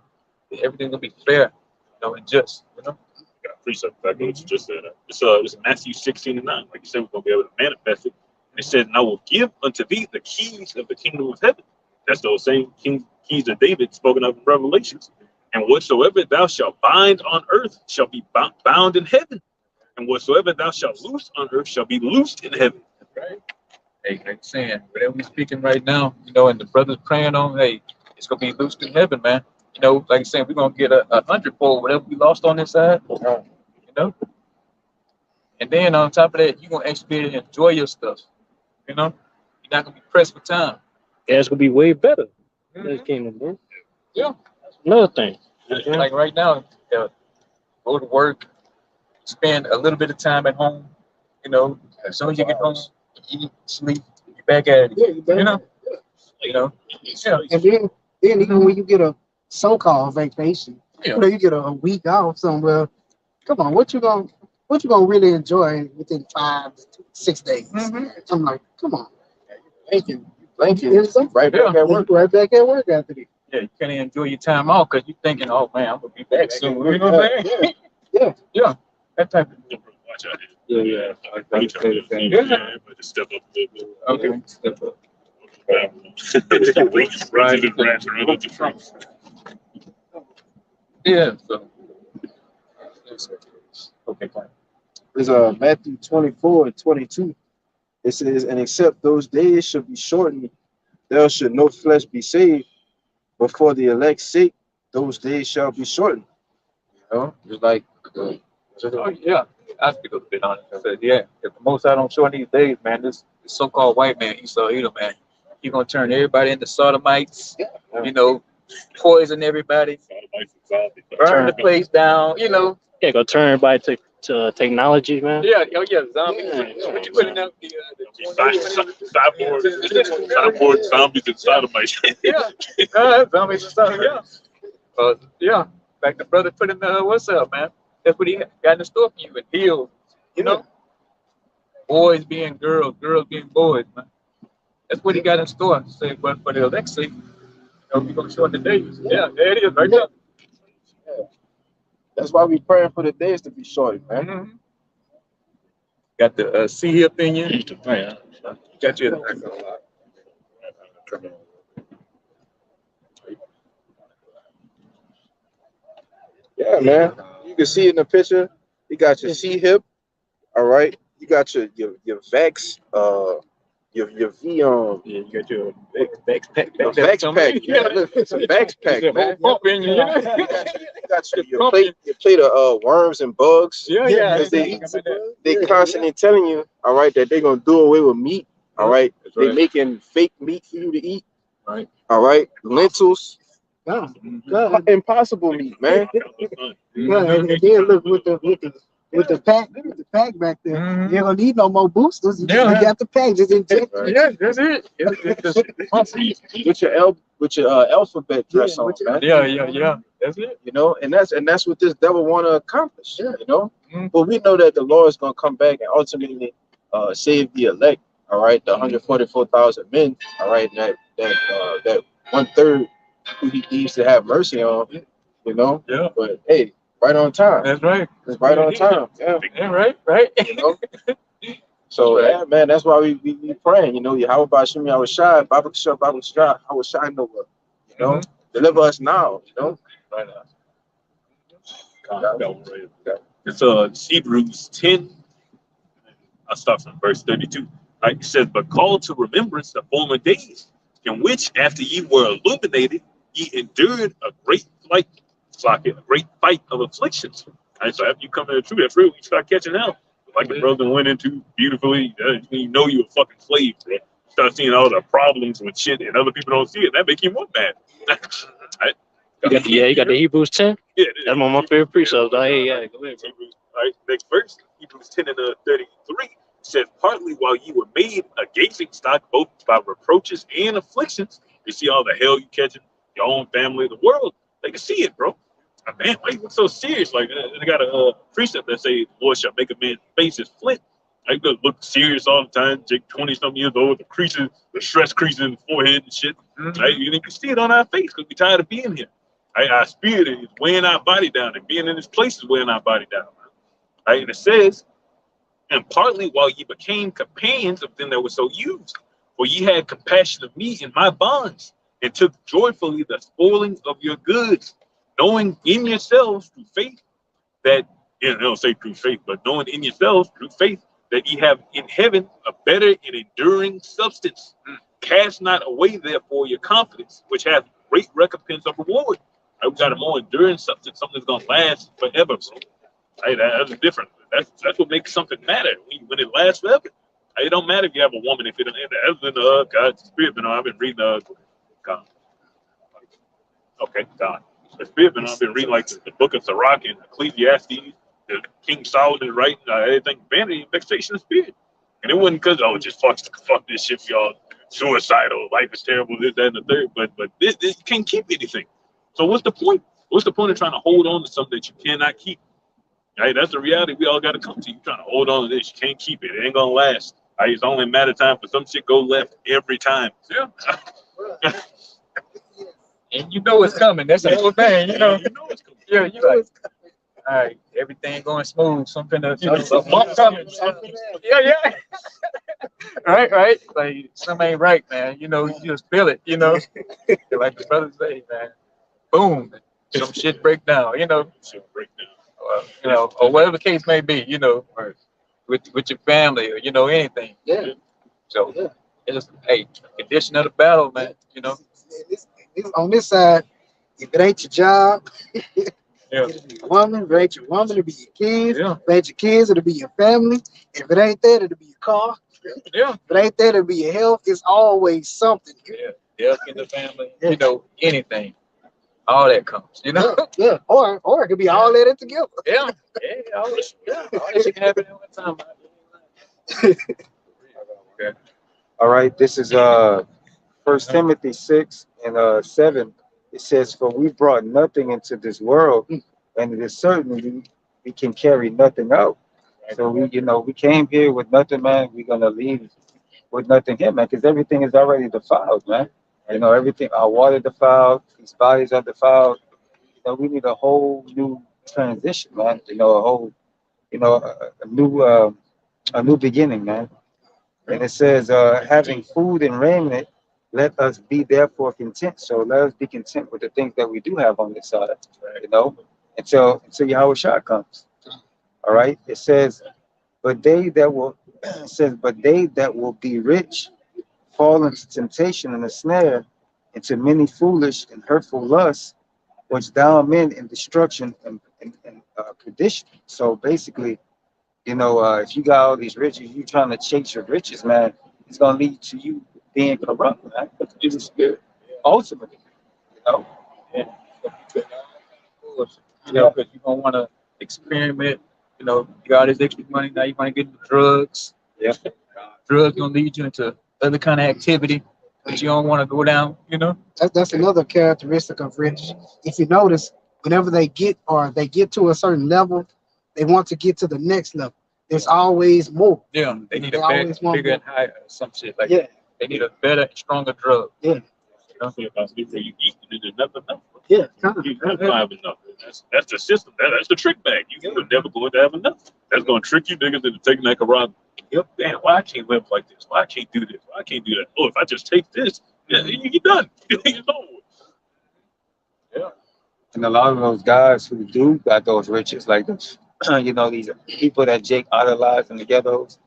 Everything's gonna be fair, you know, and just. You know. I appreciate the fact that what you just said. It's Matthew 16:9. Like you said, we're gonna be able to manifest it. And it says, "And I will give unto thee the keys of the kingdom of heaven." That's those same keys of David spoken of in Revelations. And whatsoever thou shalt bind on earth shall be bound in heaven, and whatsoever thou shalt loose on earth shall be loosed in heaven. Right. Hey, like saying, whatever we're speaking right now, you know, and the brothers praying on, hey, it's gonna be loosed in heaven, man. You know, like I said, we're gonna get a 100-fold whatever we lost on this side. You know. And then on top of that, you're gonna actually be able to enjoy your stuff. You know, you're not gonna be pressed for time. Yeah, it's gonna be way better. This kingdom, bro. Yeah. That's another thing. Like right now, go to work, spend a little bit of time at home. You know, as soon as you get home, eat, sleep, you're back at it. Yeah, You know. You know. Yeah. And then even when you get a so-called vacation, Yeah. you know, you get a week off somewhere. Come on, what you gonna really enjoy within 5 to 6 days? I'm like, come on. Blanking. Right Back at work. Right back at work after this. Yeah, you can't enjoy your time off because you're thinking, oh man, I'm gonna be back soon. You know what I'm saying? Yeah. That type of thing. Watch out Yeah. here. I gotta say the same. Yeah, but just step up a little bit. Okay. Step up. Right. The trucks. Yeah. So. Okay, fine. There's Matthew 24:22. It says, and except those days should be shortened, there should no flesh be saved. But for the elect's sake, those days shall be shortened. You know, it's like Oh, yeah, I speak a little bit on it. I said, yeah, if the most I don't show these days, man, this so-called white man, Esau Edom, man, he gonna turn everybody into sodomites. You know, poison everybody, burn the place down. You know. Yeah, go turn everybody to technology, man. Yeah, zombies. What you putting out Cyborg zombies and sodomites. Yeah, zombies and stuff. Yeah. Yeah. Like the brother put in the what's up, man? That's what he got in the store for you and healed. You know, boys being girls, girls being boys, man. That's what he got in store. Say, but for the Alexei, you know, we're gonna shorten the days. Yeah, there it is, right there. yeah. That's why we praying for the days to be shortened, man. Got the C hip in you. Got you. Yeah, man. You can see in the picture, you got your C hip, all right. You got your Vex, your V Yeah, you got your Vex pack. Your Vex pack. Yeah, look, it's a Vex pack, man. Pump in you. You got your plate of worms and bugs. Yeah. Because they constantly telling you, all right, that they're gonna do away with meat. All right, they making fake meat for you to eat. Right. All right, lentils. God. Impossible meat, man. And then look with the with the pack back there. Mhm. You ain't gonna need no more boosters. You just Yeah. look at the pack, just inject. Right. Yeah, that's it. It's just with your alphabet dress Yeah, on, with your- man. yeah. That's it. You know, and that's what this devil want to accomplish. Yeah. You know, Mhm. but we know that the Lord is gonna come back and ultimately save the elect. All right, the 144,000 men. All right, that 1/3 who he needs to have mercy on. You know, Yeah, but hey, right on time. that's right. It's right on time. Yeah. Yeah, right. You know. So Right. yeah, man, that's why we praying. You know, how about Shimi? I was shy, Bible Shah, I was shy Nola. You know, Mhm. deliver us now. You know. Right now. God, that one right. It's Hebrews 10. I'll start from verse 32. Right, it says, "But call to remembrance the former days, in which after ye were illuminated, ye endured a great fight, a great fight of afflictions." Right, so after you come to the truth, that's real. You start catching hell. Like the brother went into beautifully, you know you're a fucking slave, bro. You start seeing all the problems with shit, and other people don't see it. That make you more mad. Right? You got the Hebrews 10. Yeah, That's one of my favorite precepts. Go ahead, go ahead, bro. Hebrews, all right, next verse, Hebrews 10 and 33 says, "Partly while you were made a gazing stock both by reproaches and afflictions." You see all the hell you catching, your own family, the world. They can see it, bro. Like, man, why you look so serious? Like, they got a precept that say, "The Lord shall make a man's face as flint." Like, they look serious all the time. Jake, 20-something years old, the stress creases in the forehead and shit. Mhm. Right? You can see it on our face because we're tired of being here. Right? Our spirit is weighing our body down, and being in this place is weighing our body down. Right? And it says, "And partly while ye became companions of them that were so used, for ye had compassion of me in my bonds, and took joyfully the spoiling of your goods, knowing in yourselves through faith that," you know, they don't say through faith, but knowing in yourselves through faith that ye have in heaven a better and enduring substance. Cast not away therefore your confidence, which hath great recompense of reward. Right, we got a more enduring substance, something that's gonna last forever, bro. Right, that's different. That's what makes something matter when it lasts forever. Right, it don't matter if you have a woman if it don't end. Other than God's spirit, you know, I've been reading God. Okay, God. The spirit, you know, I've been reading like the book of Sirach and Ecclesiastes, the King Solomon writing, everything, vanity and vexation of spirit. And it wasn't because, oh, just fuck this shit for y'all, suicidal, life is terrible, this, that, and the third. But this can't keep anything. So what's the point? What's the point of trying to hold on to something that you cannot keep? Right? That's the reality we all got to come to. You trying to hold on to this, you can't keep it. It ain't gonna last. Right? It's only a matter of time for some shit go left every time. Yeah. And you know it's coming. That's the whole thing, you know. You know it's coming. Yeah, you like, all right, everything going smooth. Something to, a bump coming. Yeah. Right. Like something ain't right, man. You know, you just feel it. You know, like the brothers say, man. Boom, some shit break down. You know, Shit break down. or whatever the case may be. You know, or with your family or anything. Yeah. So Yeah. it's condition of the battle, man. You know. On this side, if it ain't your job, Yeah. it'll be your woman. If it ain't your woman, it'll be your kids. Yeah. If it ain't your kids, it'll be your family. If it ain't that, it'll be your car. Yeah. If it ain't that, it'll be your health. It's always something. Yeah. Death in the family. You know, anything. All that comes. You know. Yeah. Or it could be all that together. Yeah. All that shit can happen at one time. Okay. All right, this is First Timothy 6 and 7. It says, "For we brought nothing into this world, and it is certain we can carry nothing out." So we came here with nothing, man. We're gonna leave with nothing here, man, because everything is already defiled, man. Everything, our water defiled, these bodies are defiled. We need a whole new transition, man. A whole, a new beginning, man. And it says, "Having food and raiment, let us be therefore content." So let us be content with the things that we do have on this side, until Yahweh Shah comes. All right. It says, "But they that will," it says, "But they that will be rich fall into temptation and a snare, into many foolish and hurtful lusts, which down men in destruction and perdition." So basically, if you got all these riches, you trying to chase your riches, man, it's gonna lead to you being corrupt, man. It's the spirit, ultimately, you know. Yeah. Because you're gonna want to experiment You know, you got all this extra money now. You want to get into drugs. Yeah. Drugs gonna lead you into other kind of activity that you don't want to go down. You know. That's another characteristic of rich. If you notice, whenever they get to a certain level, they want to get to the next level. There's always more. Yeah, they need They a always want bigger more. and higher, some shit like Yeah, that. They need a better, stronger drug. yeah, You know? So if I sleep where you eat, and there's never enough. yeah. Kind You of. never have enough. That's the system. That's the trick bag. You're never going to have enough. That's going to trick you niggas into taking that Quran. Yep. Damn, why I can't live like this? Why I can't do this? Why I can't do that? Oh, if I just take this, yeah, you're done. You're over. Yeah. And a lot of those guys who do got those riches, like those, you know, these people that Jake idolized in the ghettos,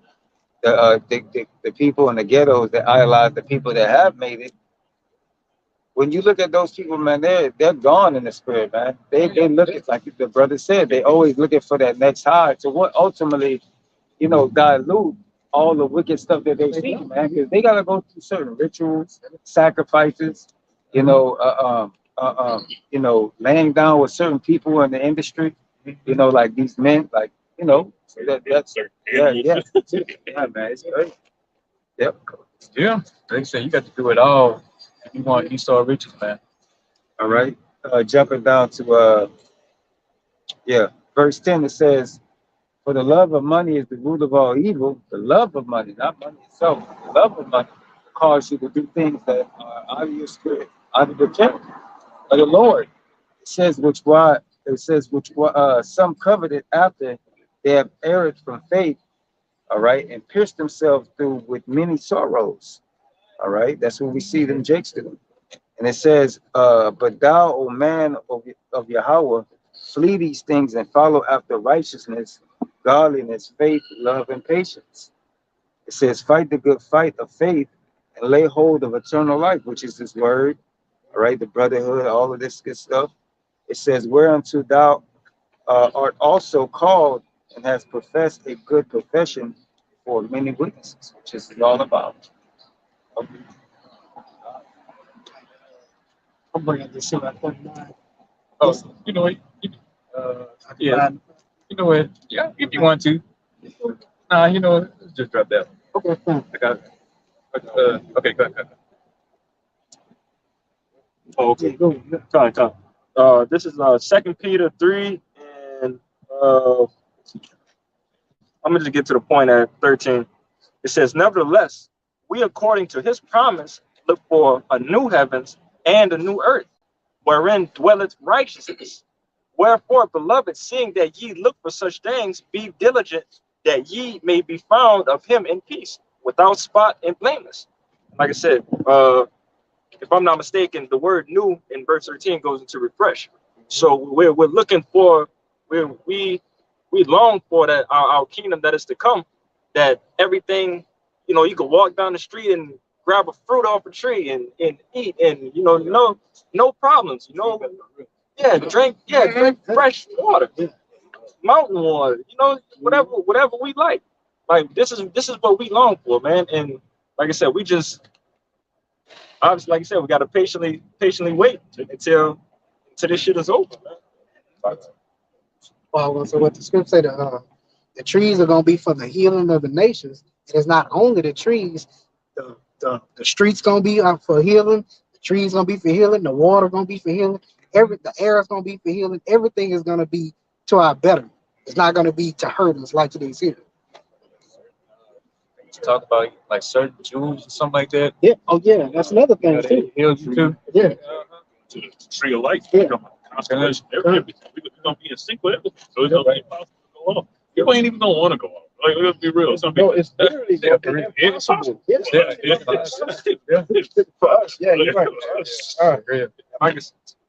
the people in the ghettos that idolize the people that have made it. When you look at those people, man, they're gone in the spirit, man. They look at, like the brother said, they always looking for that next high. So what ultimately, you know, dilute all the wicked stuff that they see, man, because they gotta go through certain rituals, sacrifices, you know, you know, laying down with certain people in the industry, you know, like these men, like, you know, so that's yeah, man, it's great. Yep. Yeah. They say you got to do it all if you want Esau riches, man. All right. Jumping down to verse 10, it says, for the love of money is the root of all evil. The love of money, not money itself. The love of money cause you to do things that are out of your spirit, out of the character of the Lord. It says some coveted after they have erred from faith, all right, and pierced themselves through with many sorrows. All right. That's what we see them Jakes do. And it says, but thou, O man of Yahweh, flee these things and follow after righteousness, godliness, faith, love, and patience. It says, fight the good fight of faith and lay hold of eternal life, which is this word, all right, the brotherhood, all of this good stuff. It says, whereunto thou art also called and has professed a good profession for many witnesses, which is all about. Okay. I'm bringing this shit at 39. Oh, you know what? Yeah. You know what? Yeah, if you want to. Nah, you know what? Let's just drop that. Okay, fine. I got it. Okay, go ahead. Oh, okay. Go. Time. This is 2 Peter 3, and I'm gonna just get to the point at 13. It says, nevertheless, we according to his promise look for a new heavens and a new earth, wherein dwelleth righteousness. Wherefore, beloved, seeing that ye look for such things, be diligent that ye may be found of him in peace, without spot and blameless. Like I said, if I'm not mistaken, the word new in verse 13 goes into refresh. So we're looking for, we long for that our kingdom that is to come, that everything, you know, you can walk down the street and grab a fruit off a tree and eat, and you know, no problems, you know. Drink fresh water, mountain water, you know, whatever we like. Like this is what we long for, man. And like I said, we just obviously, like I said, we gotta patiently wait until this shit is over, man. Well, so what the script say, the trees are gonna be for the healing of the nations. And it's not only the trees, the streets gonna be for healing, the trees gonna be for healing, the water gonna be for healing, the air is gonna be for healing, everything is gonna be to our betterment. It's not gonna be to hurt us like it is here. Talk about like certain Jews or something like that. Yeah, oh yeah, that's another thing too. Heals you too. Yeah. To the tree of life, Yeah. constellation, everything. We're gonna be in sync with everything. So it's gonna be impossible to go off. People ain't even gonna want to go off. Like, let's be real. Some people, it's literally impossible. Yeah. For us, yeah, you're right. All right. Great.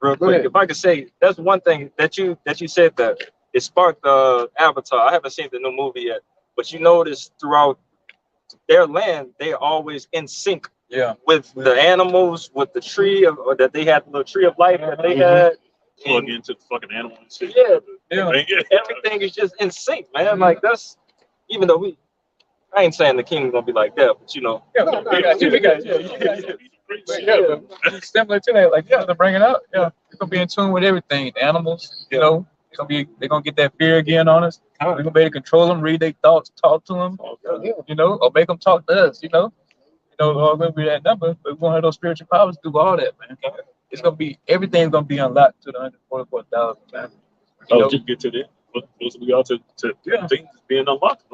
Real quick, if I could say, that's one thing that you said that it sparked Avatar. I haven't seen the new movie yet, but you notice throughout their land, they're always in sync. Yeah. With the animals, with the tree or that they had, the little tree of life that they had. Plug into the fucking animal and shit. Yeah. Yeah. Everything is just in sync, man. Like that's, even though I ain't saying the king's gonna be like that, but you know. Yeah, we got similar to that, like to bring it up. Yeah, you're gonna be in tune with everything, the animals, you know, They're gonna get that fear again on us. We're gonna be able to control them, read their thoughts, talk to them, you know, or make them talk to us, you know. We're gonna be that number, but we're gonna have those spiritual powers to do all that, man. It's gonna be everything's gonna be unlocked to the 144,000, man. So just get to that. Those we are to things being unlocked.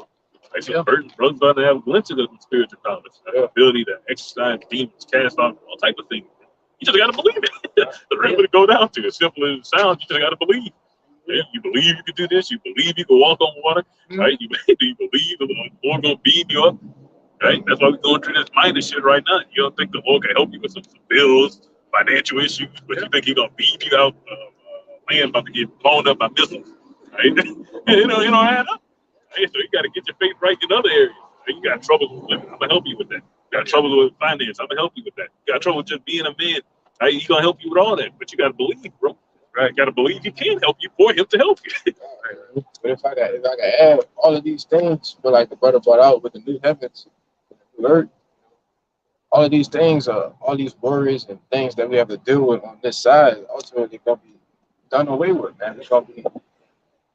Like some brothers about to have glimpses of the spiritual powers, the ability to exercise demons, cast off all type of things. You just gotta believe it. The rest to go down to as simple as it sounds. You just gotta believe. Yeah, you believe you can do this. You believe you can walk on water, right? You believe the Lord gonna beam you up, right? That's why we're going through this minor shit right now. You don't think the Lord can help you with some bills, financial issues, but you think He's gonna beam you out, land about to get blown up by missiles, right? You don't add up. Right? So you got to get your faith right in other areas. Right? You got trouble with women, I'm gonna help you with that. You got trouble with finance, I'm gonna help you with that. You got trouble with just being a man, right? He's gonna help you with all that, but you gotta believe, bro. Right? You gotta believe He can help you for Him to help you. But if I got add all of these things, but like the brother brought out with the new heavens, the new earth, all of these things are all these worries and things that we have to deal with on this side. Ultimately, gonna be done away with, man. It's gonna be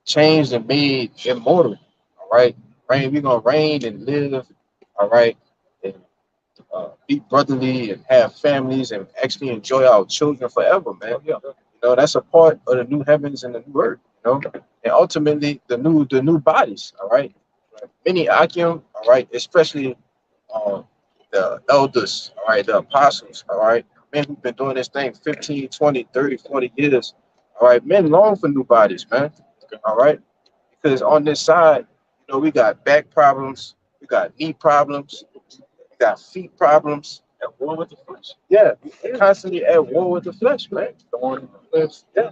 changed and made immortal. All right, we're gonna reign and live. All right, and be brotherly and have families and actually enjoy our children forever, man. That's a part of the new heavens and the new earth. And ultimately the new bodies. All right, many Akim. All right, especially the elders. All right, the apostles. All right, men who've been doing this thing 15, 20, 30, 40 years. All right, men long for new bodies, man. All right, because on this side, we got back problems, we got knee problems, we got feet problems. At war with the flesh. Yeah, we're constantly at war with the flesh, man. Thorn in the flesh. Yeah.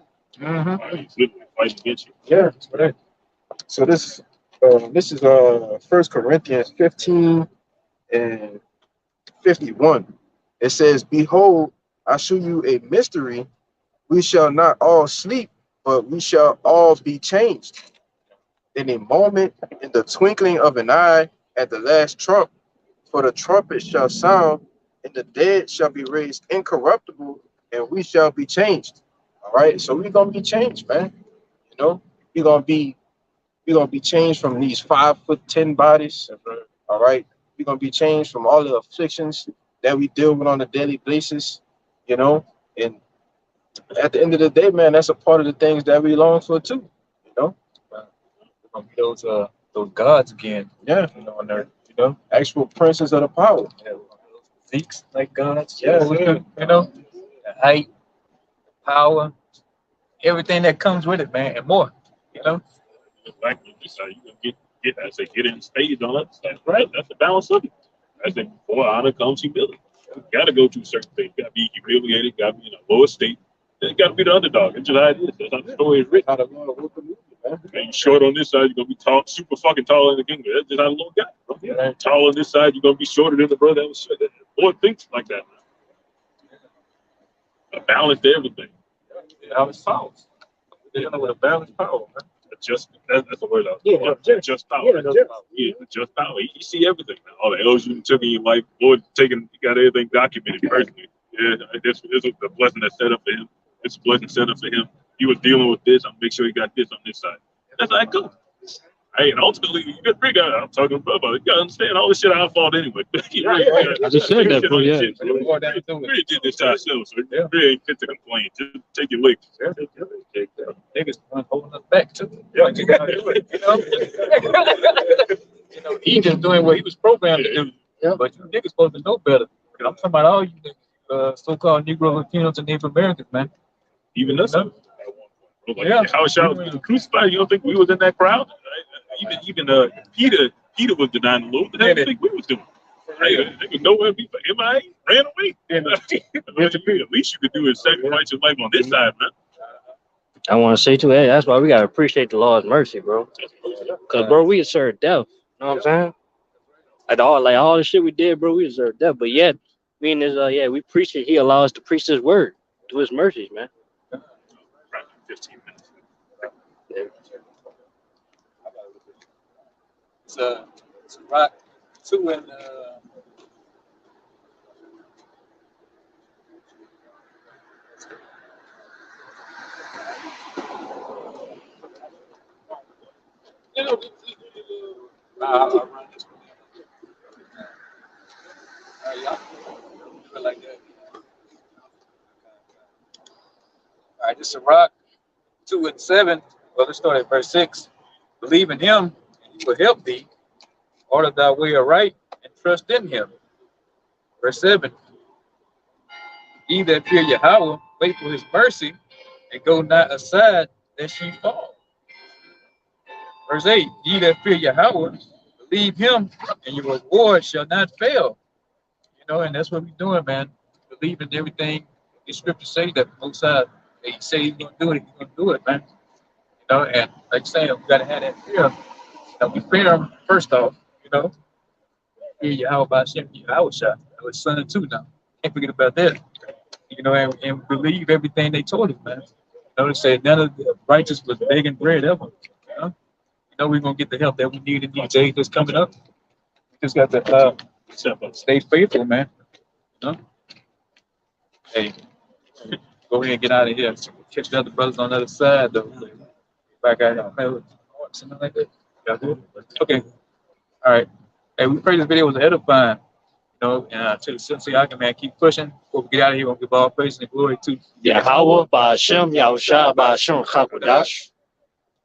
He's literally fighting against you. Yeah, that's right. So this is 1 Corinthians 15 and 51. It says, "Behold, I show you a mystery. We shall not all sleep, but we shall all be changed. In a moment, in the twinkling of an eye, at the last trump, for the trumpet shall sound, and the dead shall be raised incorruptible, and we shall be changed." All right, so we're gonna be changed, man. We're gonna be changed from these 5'10" bodies. All right, we're gonna be changed from all the afflictions that we deal with on a daily basis. And at the end of the day, man, that's a part of the things that we long for too. You know, We're gonna be those gods again. Yeah. On there. Actual princes of the power. Yeah, physiques like gods. Yeah, the height, power, everything that comes with it, man, and more. Like this side, you gonna get in stage on that. That's right. That's the balance of it. I think before honor comes humility. You gotta go through certain things. You gotta be humiliated, gotta be in a lower state. Then you gotta be the underdog. That's just how it is. That's how the story is written. How the Lord work the movie, man. And you short on this side, you're gonna be tall, super fucking tall in the kingdom. That's just how the Lord got it, bro. Yeah. Tall on this side, you're gonna be shorter than the brother that was short. The Lord thinks like that, man. A balance to everything. How it's power. They're dealing with a balanced power, man. That's the word out. Yeah, Just power. yeah, Just power. You see everything, man. All the L's you took in your life, Lord you got everything documented personally. Yeah, this was the blessing that's set up for him. It's a blessing set up for him. He was dealing with this. I'll make sure he got this on this side. That's how it goes. Hey, and ultimately, you got big. I'm talking about. You gotta understand all this shit our fault anyway. I just said that, bro. Yeah. We did this to ourselves, so you really ain't fit to complain. Just take your licks. Niggas holding us back too. Like you gotta do it, he just doing what he was programmed to do. Yeah. But you niggas supposed to know better. And I'm talking about all you so-called Negro Latinos and Native Americans, man. Even us. Yeah. How Shaw was getting crucified, you don't think we was in that crowd? Right? Even Peter was denying the Lord. What the hell do you think we was doing? Right? They was nowhere to be. MIA ran away. At least you could do is sacrifice your life on this side, man. I want to say too, hey, that's why we gotta appreciate the Lord's mercy, bro. Cause bro, we deserve death. You know what I'm saying? All the shit we did, bro, we deserve death. But yet, we in this, we appreciate He allowed us to preach His word through His mercies, man. 15 minutes. It's rock 2 and I'll run this one. Y'all do it like that. All right, this is Rock 2 and 7. Well, let's start at verse 6. Believe in him, and he will help thee. Order thy way aright, and trust in him. Verse 7. Ye that fear Yahweh, wait for his mercy, and go not aside lest ye fall. Verse 8. Ye that fear Yahweh, believe him, and your reward shall not fail. You know, and that's what we're doing, man. Believe in everything the scriptures say that most high, they say he's gonna do it, he's gonna do it, man. You know, and like saying we gotta have that fear. Now we fear him first off, you know. Fear Yahweh by Shem, Yahweh shot. His son too now. Can't forget about that. You know, and believe everything they told us, man. You know, they said none of the righteous was begging bread ever. You know we're gonna get the help that we need in these days that's coming up. We just got to stay faithful, man. You know? Hey, go ahead and get out of here. Catch the other brothers on the other side, though. Back out here, something like that. Y'all good? Okay. All right. Hey, we pray this video was edifying. You know, and to the sincere, I can, man, keep pushing. Before we get out of here, we'll give all praise and glory to Yahweh, Ba'ashem, Yahusha, Ba'ashem, Chakodash.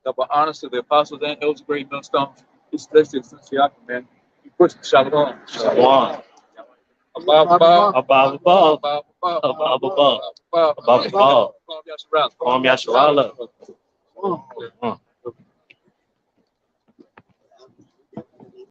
double honors to the apostles and elders, great millstone. Peace, blessed, sincere, I can, man. Keep pushing. Shalom. Shalom. Above, above, Above, above. above, above, Above, above. above, Above, above. Yasharala. Yasharala.